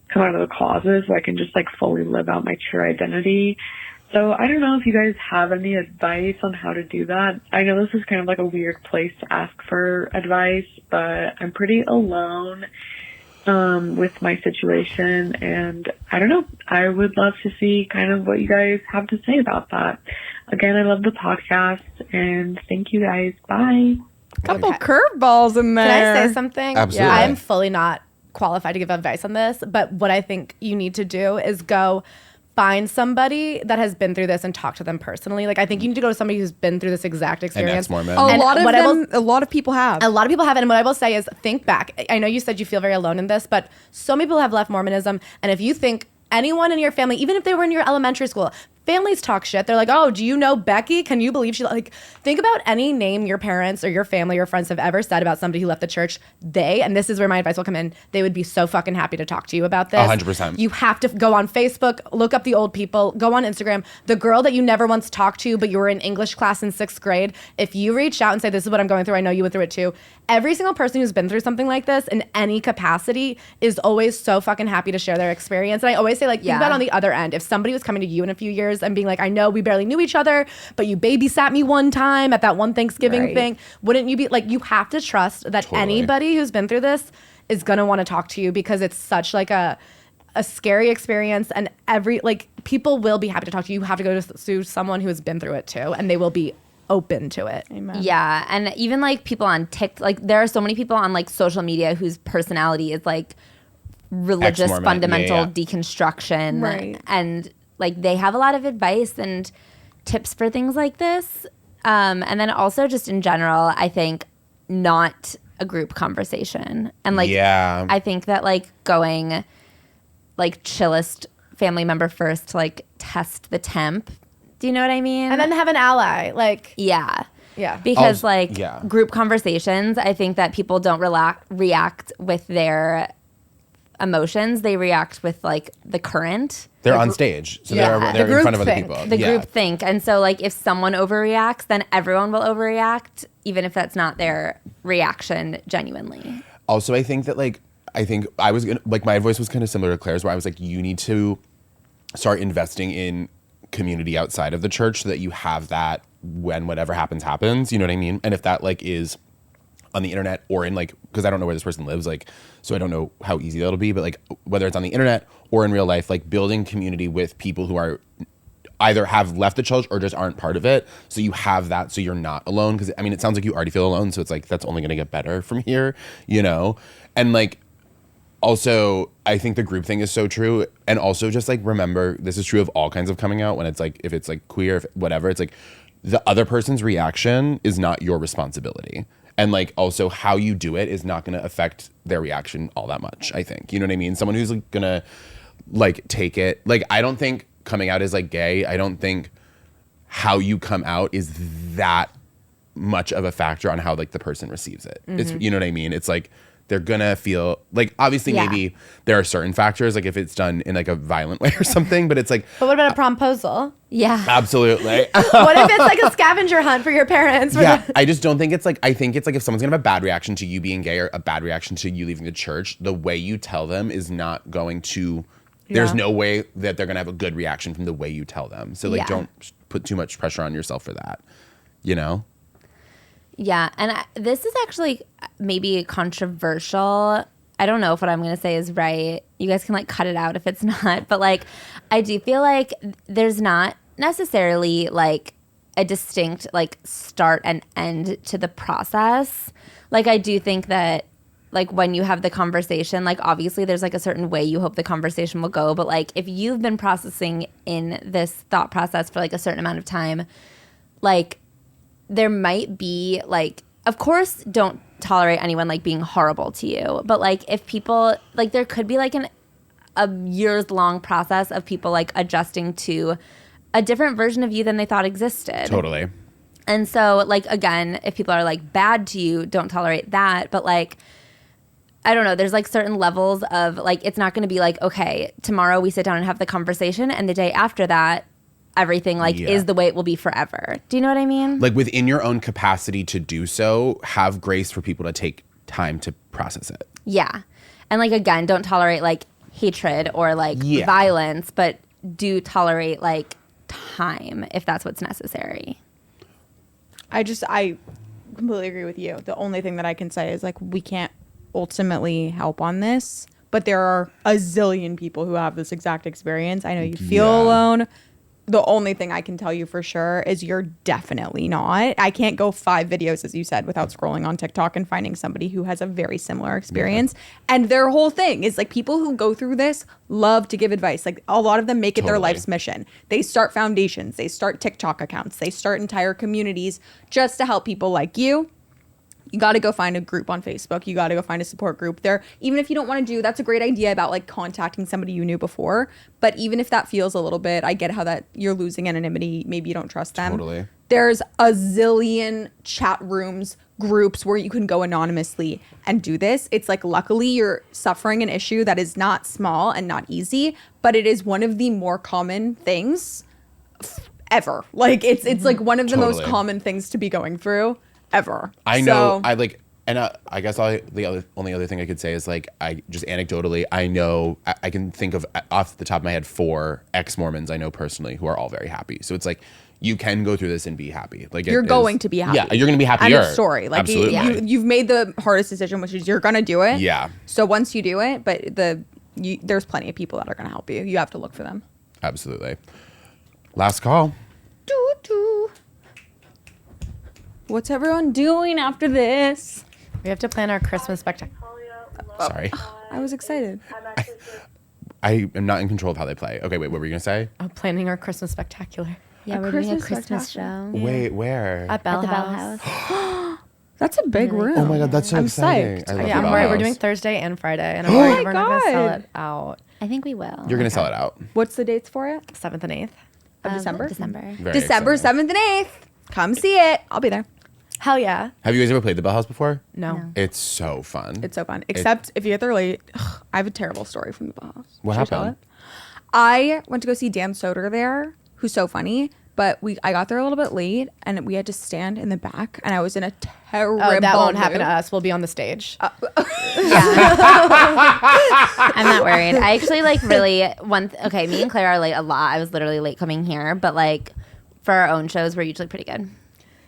come out of the closet so I can just like fully live out my true identity. So I don't know if you guys have any advice on how to do that. I know this is kind of like a weird place to ask for advice, but I'm pretty alone with my situation, and I don't know. I would love to see kind of what you guys have to say about that. Again, I love the podcast, and thank you guys. Bye. Couple curveballs in there. Can I say something? Absolutely. Yeah, I'm fully not qualified to give advice on this, but what I think you need to do is go find somebody that has been through this and talk to them personally. Like, I think you need to go to somebody who's been through this exact experience. Mormon. A lot of people have. A lot of people have it. And what I will say is think back. I know you said you feel very alone in this, but so many people have left Mormonism. And if you think anyone in your family, even if they were in your elementary school, families talk shit. They're like, oh, do you know Becky? Can you believe she, like, think about any name your parents or your family or friends have ever said about somebody who left the church. And this is where my advice will come in, they would be so fucking happy to talk to you about this. 100%. You have to go on Facebook, look up the old people, go on Instagram. The girl that you never once talked to, but you were in English class in 6th grade, if you reach out and say, this is what I'm going through, I know you went through it too. Every single person who's been through something like this in any capacity is always so fucking happy to share their experience. And I always say, like, think about on the other end. If somebody was coming to you in a few years and being like, I know we barely knew each other, but you babysat me one time at that one Thanksgiving thing, wouldn't you be like, you have to trust that anybody who's been through this is going to want to talk to you, because it's such like a scary experience, and people will be happy to talk to you. You have to go to someone who has been through it too, and they will be open to it. Amen. Yeah, and even like people on TikTok, like there are so many people on like social media whose personality is like religious Ex-Mormon. fundamental deconstruction, Right. and like they have a lot of advice and tips for things like this. And then also just in general, I think not a group conversation, and like I think that like going like chillest family member first to like test the temp. Do you know what I mean? And then have an ally, like yeah. Because Group conversations, I think that people don't react with their emotions. They react with like the current. They're on stage, so they're in front of other people. The group think, and so like if someone overreacts, then everyone will overreact, even if that's not their reaction genuinely. Also, I think I was gonna, like, my advice was kind of similar to Claire's, where I was like, you need to start investing in community outside of the church so that you have that when whatever happens. You know what I mean? And if that like is on the internet or in like, because I don't know where this person lives, like, so I don't know how easy that'll be, but like whether it's on the internet or in real life, like building community with people who are either have left the church or just aren't part of it. So you have that, so you're not alone. Because I mean, it sounds like you already feel alone, so it's like that's only going to get better from here, you know? And like, also, I think the group thing is so true. And also just like, remember, this is true of all kinds of coming out, when it's like, if it's like queer, if whatever, it's like the other person's reaction is not your responsibility. And like, also how you do it is not going to affect their reaction all that much, I think. You know what I mean? Someone who's like, going to like take it. Like, I don't think coming out as like gay, I don't think how you come out is that much of a factor on how like the person receives it. It's, you know what I mean? It's like, they're gonna feel like, obviously maybe there are certain factors, like if it's done in like a violent way or something, but it's like, but what about a promposal? Yeah, absolutely. What if it's like a scavenger hunt for your parents? I just don't think it's like, I think it's like if someone's gonna have a bad reaction to you being gay or a bad reaction to you leaving the church, the way you tell them is not going to, there's no way that they're gonna have a good reaction from the way you tell them. So like, don't put too much pressure on yourself for that, you know? Yeah, and this is actually maybe controversial. I don't know if what I'm going to say is right. You guys can like cut it out if it's not. But like, I do feel like there's not necessarily like a distinct like start and end to the process. Like, I do think that like when you have the conversation, like obviously there's like a certain way you hope the conversation will go. But like if you've been processing in this thought process for like a certain amount of time, like there might be like, of course, don't tolerate anyone like being horrible to you. But like if people, like there could be like a years long process of people like adjusting to a different version of you than they thought existed. Totally. And so like, again, if people are like bad to you, don't tolerate that. But like, I don't know, there's like certain levels of like, it's not going to be like, okay, tomorrow we sit down and have the conversation, and the day after that, everything like is the way it will be forever. Do you know what I mean? Like within your own capacity to do so, have grace for people to take time to process it. Yeah. And like, again, don't tolerate like hatred or like violence, but do tolerate like time if that's what's necessary. I completely agree with you. The only thing that I can say is like, we can't ultimately help on this, but there are a zillion people who have this exact experience. I know you feel alone. The only thing I can tell you for sure is you're definitely not. I can't go 5 videos, as you said, without scrolling on TikTok and finding somebody who has a very similar experience. And their whole thing is like, people who go through this love to give advice. Like a lot of them make it their life's mission. They start foundations, they start TikTok accounts, they start entire communities just to help people like you. You got to go find a group on Facebook. You got to go find a support group there. Even if you don't want to that's a great idea about like contacting somebody you knew before. But even if that feels a little bit, I get how that you're losing anonymity. Maybe you don't trust them. Totally. There's a zillion chat rooms, groups where you can go anonymously and do this. It's like, luckily you're suffering an issue that is not small and not easy, but it is one of the more common things ever. Like it's like one of the most common things to be going through ever. I know. I like, and I guess the only other thing I could say is like, I just anecdotally, I know I can think of off the top of my head 4 ex-Mormons I know personally who are all very happy. So it's like, you can go through this and be happy. Like you're going to be happy. Yeah, you're going to be happier. End of story. Like you've made the hardest decision, which is you're going to do it. Yeah. So once you do it, but the there's plenty of people that are going to help you. You have to look for them. Absolutely. Last call. Doo-doo. What's everyone doing after this? We have to plan our Christmas spectacular. Sorry. I was excited. I am not in control of how they play. Okay, wait, what were you going to say? Oh, planning our Christmas spectacular. Yeah, we're doing a Christmas show. Wait, where? At Bell At the Bell House. House. That's a big room. Oh my God, that's so I'm exciting. psyched. I love Yeah, I'm the worried. Bell We're doing House. Thursday and Friday, and I'm worried we're not going to sell God. it out. I think we will. You're going to sell it out. What's the dates for it? 7th and 8th. Of December? December. Very December exciting. 7th and 8th. Come see it. I'll be there. Hell yeah. Have you guys ever played the Bell House before? No. It's so fun. It's so fun. Except if you get there late, I have a terrible story from the Bell House. What Should I tell happened? it? I went to go see Dan Soder there, who's so funny. But I got there a little bit late, and we had to stand in the back, and I was in a terrible Oh, that won't happen mood. to us. We'll be on the stage. I'm not worried. I actually like really okay, me and Claire are late a lot. I was literally late coming here, but like for our own shows, we're usually pretty good.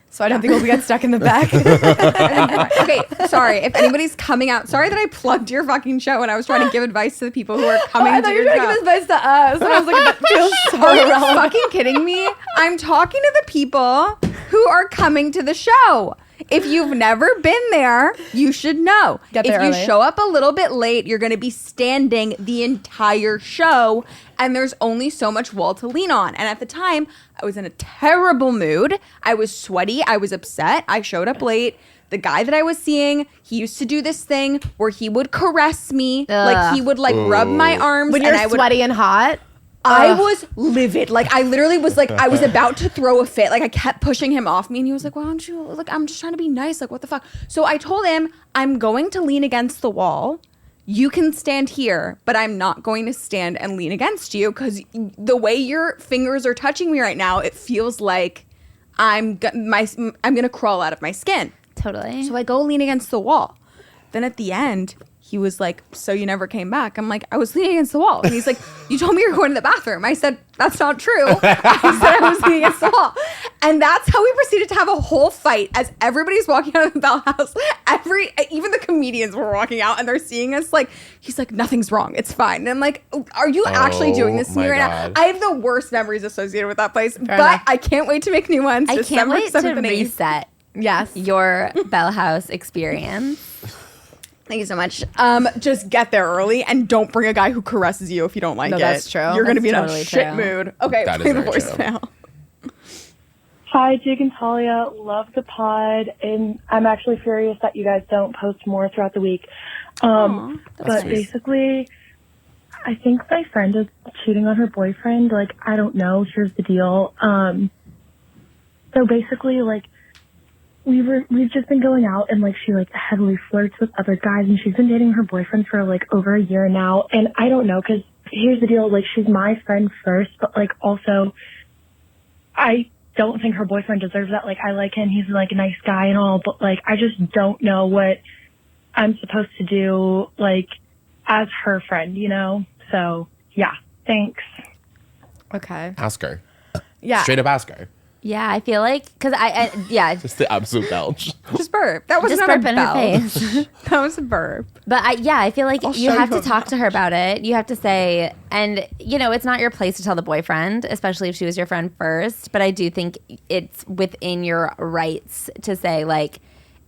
So I don't think we'll get stuck in the back. Okay, sorry. If anybody's coming out, sorry that I plugged your fucking show when I was trying to give advice to the people who are coming I to thought you your were trying to show. give advice to us. And I was like, that feels so Are you irrelevant. fucking kidding me? I'm talking to the people who are coming to the show. If you've never been there, you should know. Get If there you early. show up a little bit late, you're going to be standing the entire show, and there's only so much wall to lean on. And at the time, I was in a terrible mood. I was sweaty. I was upset. I showed up late. The guy that I was seeing, he used to do this thing where he would caress me. Like, he would, like, rub my arms. When and you're I would sweaty and hot. I was livid. Like, I literally was like, I was about to throw a fit. Like, I kept pushing him off me, and he was like, why don't you, like, I'm just trying to be nice. Like, what the fuck? So I told him, I'm going to lean against the wall. You can stand here, but I'm not going to stand and lean against you because the way your fingers are touching me right now, it feels like I'm going to crawl out of my skin. Totally. So I go lean against the wall. Then at the end, he was like, so you never came back? I'm like, I was leaning against the wall. And he's like, you told me you were going to the bathroom. I said, that's not true. I said I was leaning against the wall. And that's how we proceeded to have a whole fight as everybody's walking out of the Bell House. Even the comedians were walking out and they're seeing us like, he's like, nothing's wrong. It's fine. And I'm like, are you actually doing this to me my right God. now? I have the worst memories associated with that place, but enough. I can't wait to make new ones. I can't December wait to 7th and 8th. reset Yes. your Bell House experience. Thank you so much. Just get there early and don't bring a guy who caresses you if you don't like No, it. that's true. You're gonna That's be in totally a shit true. mood. Okay, That is play the very true. voicemail. Hi, Jake and Talia. Love the pod, and I'm actually furious that you guys don't post more throughout the week. But sweet. basically, I think my friend is cheating on her boyfriend. Like, I don't know. Here's the deal. So basically, like, we've just been going out, and like she like heavily flirts with other guys, and she's been dating her boyfriend for like over a year now. And I don't know, because here's the deal. Like, she's my friend first, but like also, I don't think her boyfriend deserves that. Like, I like him. He's like a nice guy and all, but like, I just don't know what I'm supposed to do, like, as her friend, you know? So, yeah. Thanks. Okay. Ask her. Yeah. Straight up ask her. Yeah, I feel like because yeah, Just the absolute belch. Just burp. That was just not burp a in her bell. face. That was a burp. But I feel like I'll you show have you to a talk to her about it. You have to say, and you know, it's not your place to tell the boyfriend, especially if she was your friend first. But I do think it's within your rights to say, like,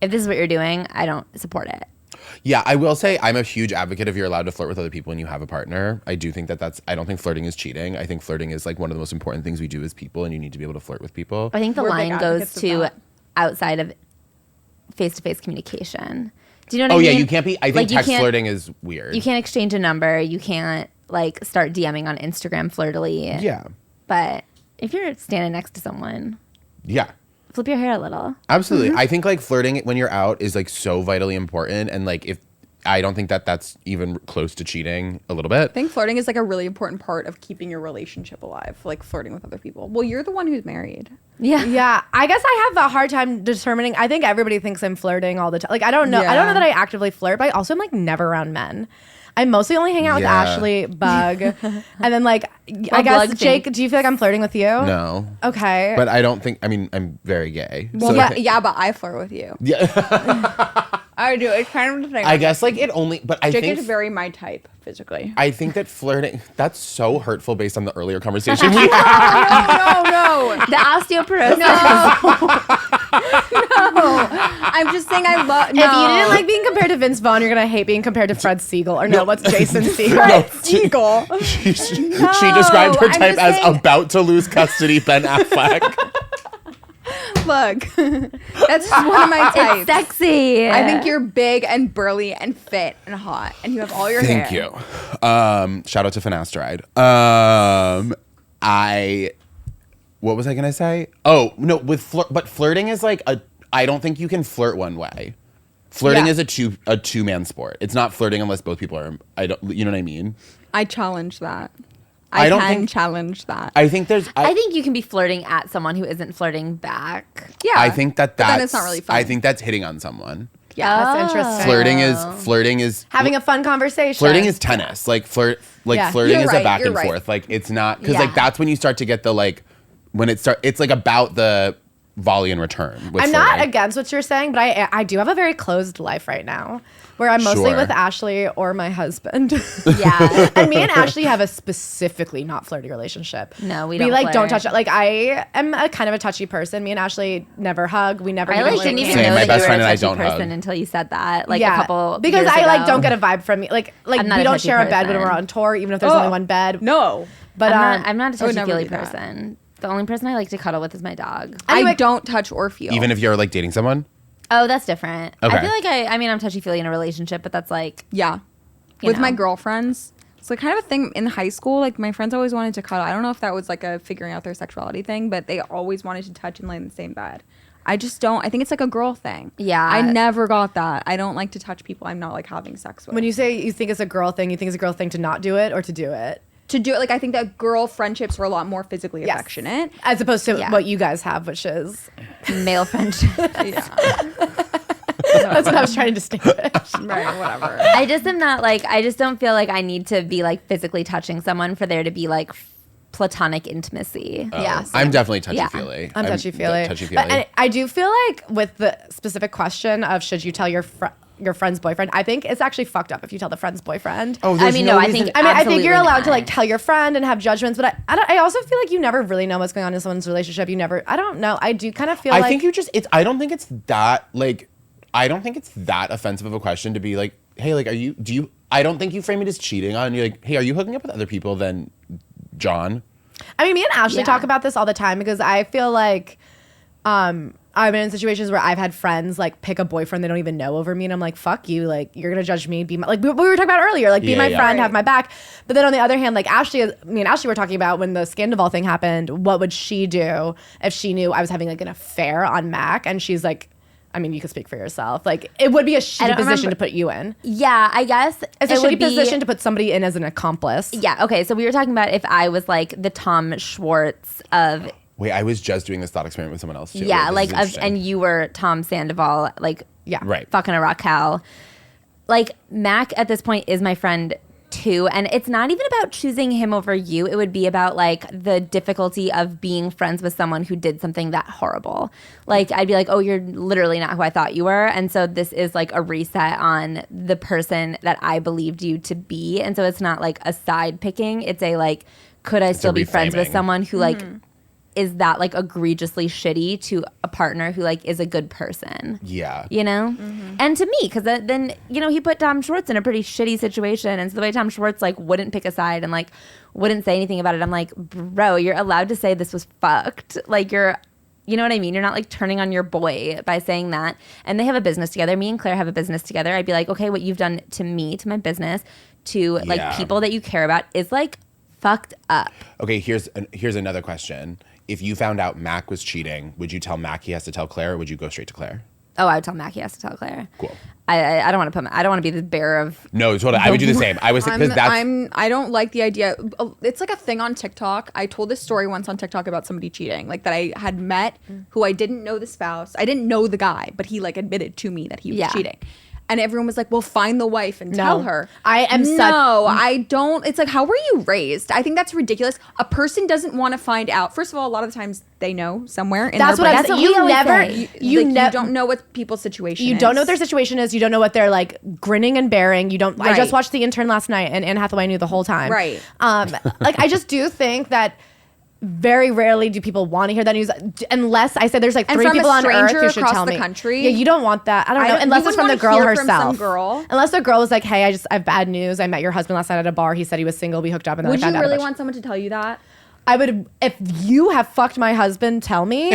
if this is what you're doing, I don't support it. Yeah, I will say I'm a huge advocate if you're allowed to flirt with other people and you have a partner. I do think I don't think flirting is cheating. I think flirting is like one of the most important things we do as people, and you need to be able to flirt with people. I think the We're big line goes advocates of to that. outside of face-to-face communication. Do you know what Oh I yeah, mean? you can't be. I think Like, you text can't- flirting is weird. You can't exchange a number. You can't like start DMing on Instagram flirtily. Yeah, But if you're standing next to someone, yeah. flip your hair a little. Absolutely. I think like flirting when you're out is like so vitally important, and like if I don't think that's even close to cheating a little bit. I think flirting is like a really important part of keeping your relationship alive, like flirting with other people. Well, you're the one who's married. Yeah. Yeah, I guess I have a hard time determining. I think everybody thinks I'm flirting all the time. Like, I don't know. I don't know that I actively flirt, but I also am like never around men. I mostly only hang out with Yeah. Ashley, Bug, and then like I Well, guess Bug Jake. Do you feel like I'm flirting with you? No. Okay. But I don't think. I mean, I'm very gay. Well, so I think- yeah, but I flirt with you. yeah. I do. It's kind of the thing. I guess like it only, but I Jake think is very my type physically. I think that flirting, that's so hurtful based on the earlier conversation we had. No. The osteoporosis. No. I'm just saying I love. If you didn't like being compared to Vince Vaughn, you're gonna hate being compared to Fred Siegel. Or no, what's Jason Siegel? Siegel. She described her I'm type just as saying- about to lose custody, Ben Affleck. Look, that's just one of my types. It's sexy. I think you're big and burly and fit and hot, and you have all your hair. Thank you. Shout out to Finasteride. What was I gonna say? Oh no, but flirting is like I don't think you can flirt one way. Flirting is a two-man sport. It's not flirting unless both people are. You know what I mean? I challenge that. I don't can think- challenge that. I think there's. I think you can be flirting at someone who isn't flirting back. Yeah, I think that's. but then it's not really fun. I think that's hitting on someone. Yeah, That's interesting. Flirting is Having a fun conversation. flirting is tennis. Like flirting You're is right, a back you're and right. forth. Like it's not because Yeah. like that's when you start to get the like when it start. It's like about the volley and return. With I'm not flirting. against what you're saying, but I do have a very closed life right now where I'm mostly Sure. with Ashley or my husband. Yeah. And me and Ashley have a specifically not flirty relationship. No, we We don't like don't flirt. touch. Like I am a kind of a touchy person. Me and Ashley never hug. We never. I even like didn't even Same, know my that best you were friend a and I touchy don't person hug. until you said that. Like a couple because years I like ago. don't get a vibe from me. Like I'm not we a don't touchy share a bed when person. we're on tour, even if there's only one bed. No, But I'm not a I would never touchy-feely do that. person. The only person I like to cuddle with is my dog. Anyway- I don't touch or feel. Even if you're like dating someone. Oh, that's different. Okay. I feel like I mean, I'm touchy-feely in a relationship, but that's like, yeah, you with know. my girlfriends. It's like kind of a thing in high school. Like my friends always wanted to cuddle. I don't know if that was like a figuring out their sexuality thing, but they always wanted to touch and lay in the same bed. I just don't. I think it's like a girl thing. Yeah. I never got that. I don't like to touch people I'm not like having sex with. when you say you think it's a girl thing, you think it's a girl thing to not do it or to do it, to do it, like I think that girl friendships are a lot more physically Yes. affectionate. as opposed to Yeah. what you guys have, which is male friendship. that's what I was trying to distinguish. Right, whatever. I just am not like, I just don't feel like I need to be like physically touching someone for there to be like platonic intimacy. Yeah, same. I'm definitely touchy-feely. I'm touchy-feely. Touchy-feely. But, and I do feel like with the specific question of should you tell your friend's boyfriend, I think it's actually fucked up if you tell the friend's boyfriend. Oh, I there's mean, no no, I reason- think I mean, I think you're absolutely allowed to like not. tell your friend and have judgments, but I also feel like you never really know what's going on in someone's relationship. You never, I don't know. I do kind of feel I like think you just. I don't think it's that like. I don't think it's that offensive of a question to be like, hey, like, do you? I don't think you frame it as cheating on. You're like, hey, are you hooking up with other people than John? I mean, me and Ashley Yeah. talk about this all the time because I feel like I've been in situations where I've had friends like pick a boyfriend they don't even know over me, and I'm like, fuck you, like you're gonna judge me, be my, like we were talking about earlier, like be Yeah, my yeah. friend, Right. have my back. But then on the other hand, like me and Ashley were talking about when the Scandival thing happened, what would she do if she knew I was having like an affair on Mac? And she's like, I mean, you could speak for yourself. Like it would be a shitty don't position remember- to put you in. Yeah, I guess It's a it would shitty be- position to put somebody in as an accomplice. Yeah, okay. So we were talking about if I was like the Tom Schwartz of Wait, I was just doing this thought experiment with someone else too. yeah, This like is of, interesting. and you were Tom Sandoval, like Yeah. Right. fucking a Raquel. Like Mac at this point is my friend too, and it's not even about choosing him over you. It would be about like the difficulty of being friends with someone who did something that horrible. Like I'd be like, oh, you're literally not who I thought you were, and so this is like a reset on the person that I believed you to be, and so it's not like a side picking. It's a like, could I still be friends with reframing. someone who like is that like egregiously shitty to a partner who like is a good person? Yeah. You know, and to me, because then you know he put Tom Schwartz in a pretty shitty situation, and so the way Tom Schwartz like wouldn't pick a side and like wouldn't say anything about it, I'm like, bro, you're allowed to say this was fucked. Like you know what I mean? You're not like turning on your boy by saying that. And they have a business together. Me and Claire have a business together. I'd be like, okay, what you've done to me, to my business, to like Yeah. people that you care about is like fucked up. Okay, here's another question. If you found out Mac was cheating, would you tell Mac he has to tell Claire, or would you go straight to Claire? Oh, I would tell Mac he has to tell Claire. Cool. I don't want to I don't want to be the bearer of. No, totally. I would do the same. I was because that's I don't like the idea. It's like a thing on TikTok. I told this story once on TikTok about somebody cheating, like that I had met who I didn't know the spouse. I didn't know the guy, but he like admitted to me that he was Yeah. cheating. And everyone was like, well, find the wife and tell her. I am No, I don't. It's like, how were you raised? I think that's ridiculous. A person doesn't want to find out. First of all, a lot of the times they know somewhere in That's their what I'm brain. saying. You never, You don't know what people's situation is. You don't know what their situation is. You don't know what they're like grinning and bearing. You don't. I Right. just watched The Intern last night, and Anne Hathaway knew the whole time. Right. Like I just do think that very rarely do people want to hear that news, unless I said there's like And 3 from a people on earth stranger who should across tell the me. country? Yeah, you don't want that. I don't know. You Unless it's wouldn't from the wanna girl hear from some herself. girl. Unless the girl was like, "Hey, I have bad news. I met your husband last night at a bar. He said he was single. We hooked up, and then Would I found you out a really bunch." want someone to tell you that? I would, if you have fucked my husband, tell me.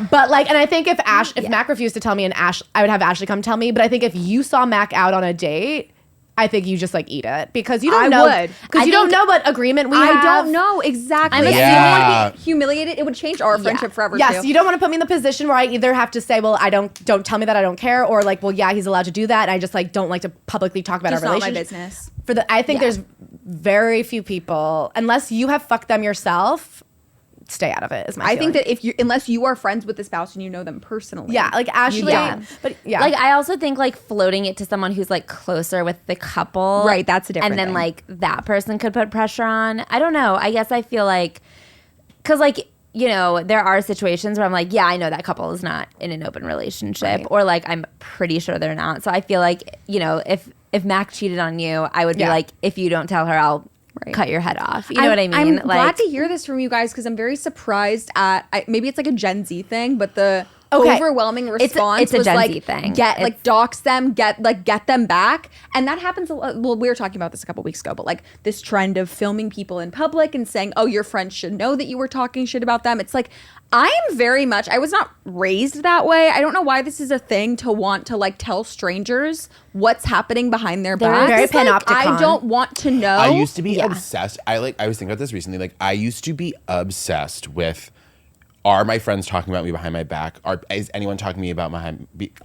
But like, and I think if Mac refused to tell me, I would have Ashley come tell me. But I think if you saw Mac out on a date, I think you just like eat it because you don't know. would. Because you don't know what agreement we have. I don't know exactly. I'm If assuming- you want to be humiliated, it would change our friendship forever. Yes, too. you don't want to put me in the position where I either have to say, well, don't tell me that I don't care, or like, well, yeah, he's allowed to do that, and I just like don't like to publicly talk about Just our not my relationship. business. I think there's very few people, unless you have fucked them yourself, stay out of it. Is my I feeling. think that unless you are friends with the spouse and you know them personally, yeah, like Ashley, Yeah. but yeah, Like I also think like floating it to someone who's like closer with the couple. Right, that's a different And then thing. like that person could put pressure on. I don't know. I guess I feel like cuz like you know, there are situations where I'm like, yeah, I know that couple is not in an open relationship Right. or like I'm pretty sure they're not. So I feel like, you know, if Mac cheated on you, I would be Yeah. like, if you don't tell her, I'll Right. cut your head off. You know what I mean? I'm like glad to hear this from you guys because I'm very surprised at maybe it's like a Gen Z thing, but the Okay. overwhelming response it's a was Gen like Z thing. like dox them, get them back, and that happens a lot. Well, we were talking about this a couple weeks ago, but like this trend of filming people in public and saying, "Oh, your friends should know that you were talking shit about them." It's like I was not raised that way. I don't know why this is a thing to want to like tell strangers what's happening behind their back. very It's like, panopticon. I don't want to know. I used to be obsessed. I was thinking about this recently. Like I used to be obsessed with. Are my friends talking about me behind my back? Is anyone talking to me about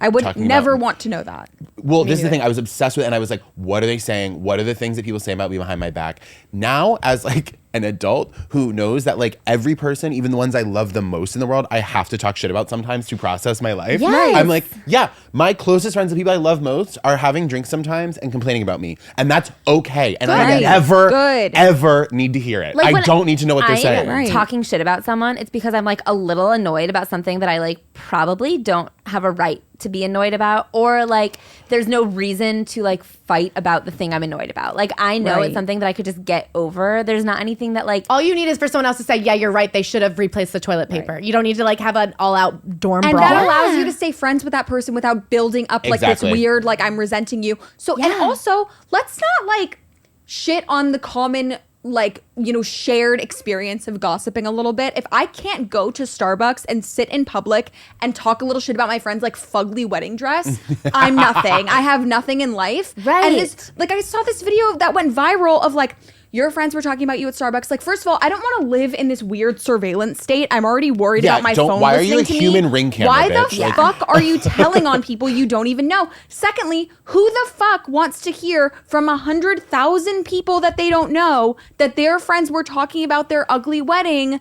I would talking never about- want to know that. Well, this is the thing. I was obsessed with it, and I was like, what are they saying? What are the things that people say about me behind my back? Now, as like an adult who knows that like every person, even the ones I love the most in the world, I have to talk shit about sometimes to process my life. Yes. I'm like, yeah, my closest friends, the people I love most, are having drinks sometimes and complaining about me. And that's okay. And I Good. never, Good. ever need to hear it. Like, I when don't need to know what they're I saying. am talking shit about someone, it's because I'm like a little annoyed about something that I like probably don't have a right to be annoyed about, or like there's no reason to like fight about the thing I'm annoyed about. Like I know Right. it's something that I could just get over. There's not anything that like all you need is for someone else to say, yeah, you're right. They should have replaced the toilet paper. You don't need to like have an all-out dorm And brawl. that allows you to stay friends with that person without building up like Exactly. this weird, like I'm resenting you. So, and also, let's not like shit on the common, like, you know, shared experience of gossiping a little bit. If I can't go to Starbucks and sit in public and talk a little shit about my friend's like fugly wedding dress, I'm nothing. I have nothing in life. Right. And this, like, I saw this video that went viral of like, your friends were talking about you at Starbucks. Like, first of all, I don't want to live in this weird surveillance state. I'm already worried Yeah, about my phone. why are you listening a to me. human ring camera, Why bitch? the Like- fuck are you telling on people you don't even know? Secondly, who the fuck wants to hear from 100,000 people that they don't know that their friends were talking about their ugly wedding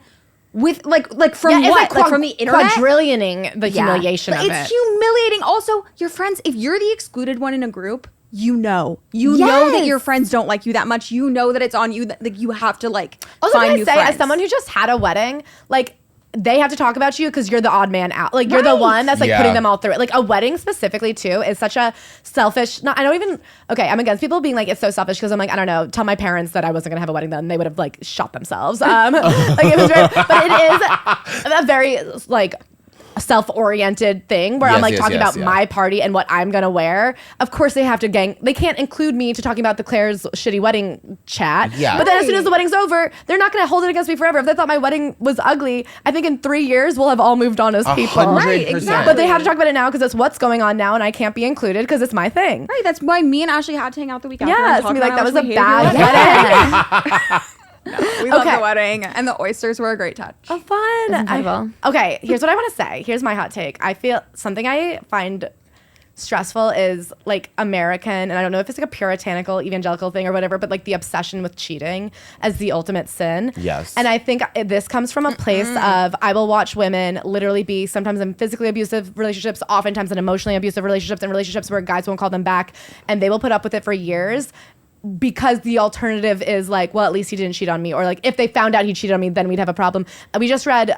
with like from it's what? Like from the internet? quadrillioning the humiliation But of it's it. humiliating. Also, your friends, if you're the excluded one in a group, you know that Yes. your friends don't like you that much. You know that it's on you. That like, you have to like Also, find can I new say, friends. as someone who just had a wedding, like they have to talk about you because you're the odd man out. Like you're the Right. one that's like Yeah. putting them all through it. Like a wedding specifically too is such a selfish. I don't even. Okay, I'm against people being like it's so selfish because I'm like I don't know. Tell my parents that I wasn't gonna have a wedding then they would have like shot themselves. Like it was very, but it is a very like self-oriented thing where I'm Yes, like yes, talking yes, about yeah. my party and what I'm gonna wear. Of course they have to they can't include me to talking about the Claire's shitty wedding chat. Yeah. But then as soon as the wedding's over, they're not gonna hold it against me forever. If they thought my wedding was ugly, I think in 3 years we'll have all moved on as people. 100%. Right, exactly. But they have to talk about it now because it's what's going on now and I can't be included because it's my thing. Right, that's why me and Ashley had to hang out the week after. Yes, and talk be like, about that was how a much we bad hated your wedding. We loved Okay. the wedding, and the oysters were a great touch. Oh, fun. incredible. Okay, here's what I want to say. Here's my hot take. I feel something I find stressful is like American, and I don't know if it's like a puritanical evangelical thing or whatever, but like the obsession with cheating as the ultimate sin. Yes. And I think this comes from a place of I will watch women literally be sometimes in physically abusive relationships, oftentimes in emotionally abusive relationships, and relationships where guys won't call them back, and they will put up with it for years because the alternative is like, well, at least he didn't cheat on me, or like if they found out he cheated on me, then we'd have a problem. We just read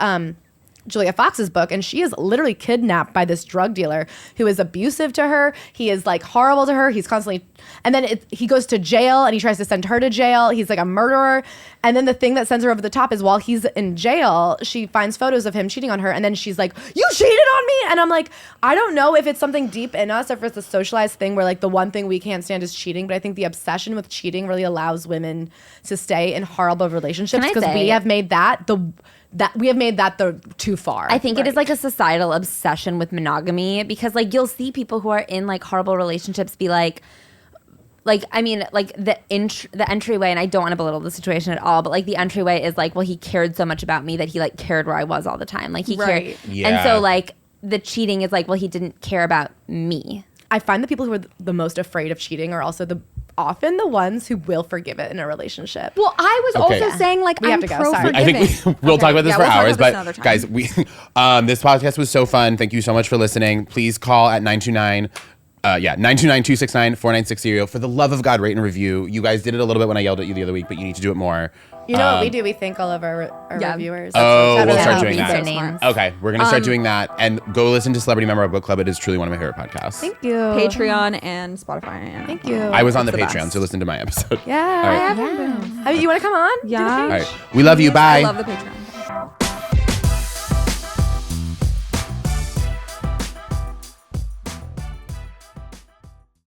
Julia Fox's book, and she is literally kidnapped by this drug dealer who is abusive to her. He is like horrible to her. He's constantly, and then he goes to jail and he tries to send her to jail. He's like a murderer. And then the thing that sends her over the top is while he's in jail, she finds photos of him cheating on her. And then she's like, you cheated on me. And I'm like, I don't know if it's something deep in us or if it's a socialized thing where like the one thing we can't stand is cheating. But I think the obsession with cheating really allows women to stay in horrible relationships because we have made that the too far. I think it is like a societal obsession with monogamy because like you'll see people who are in like horrible relationships be like I mean like the entryway, and I don't want to belittle the situation at all, but like the entryway is like, well, he cared so much about me that he like cared where I was all the time, like he cared. Yeah. And so like the cheating is like, well, he didn't care about me. I find the people who are the most afraid of cheating are also often the ones who will forgive it in a relationship. Well, I was also saying like I'm pro forgiving. I think we'll talk about this for hours, but guys, this podcast was so fun. Thank you so much for listening. Please call at 929-269-4960. For the love of God, rate and review. You guys did it a little bit when I yelled at you the other week, but you need to do it more. You know what we do? We thank all of our reviewers. Oh, we'll start doing that. Names. Okay, we're going to start doing that. And go listen to Celebrity Memoir Book Club. It is truly one of my favorite podcasts. Thank you. Patreon and Spotify. Thank you. I was on the the Patreon, best. so listen to my episode. Yeah. All right. I haven't been. You want to come on? Yeah. All right. We love you. Bye. I love the Patreon.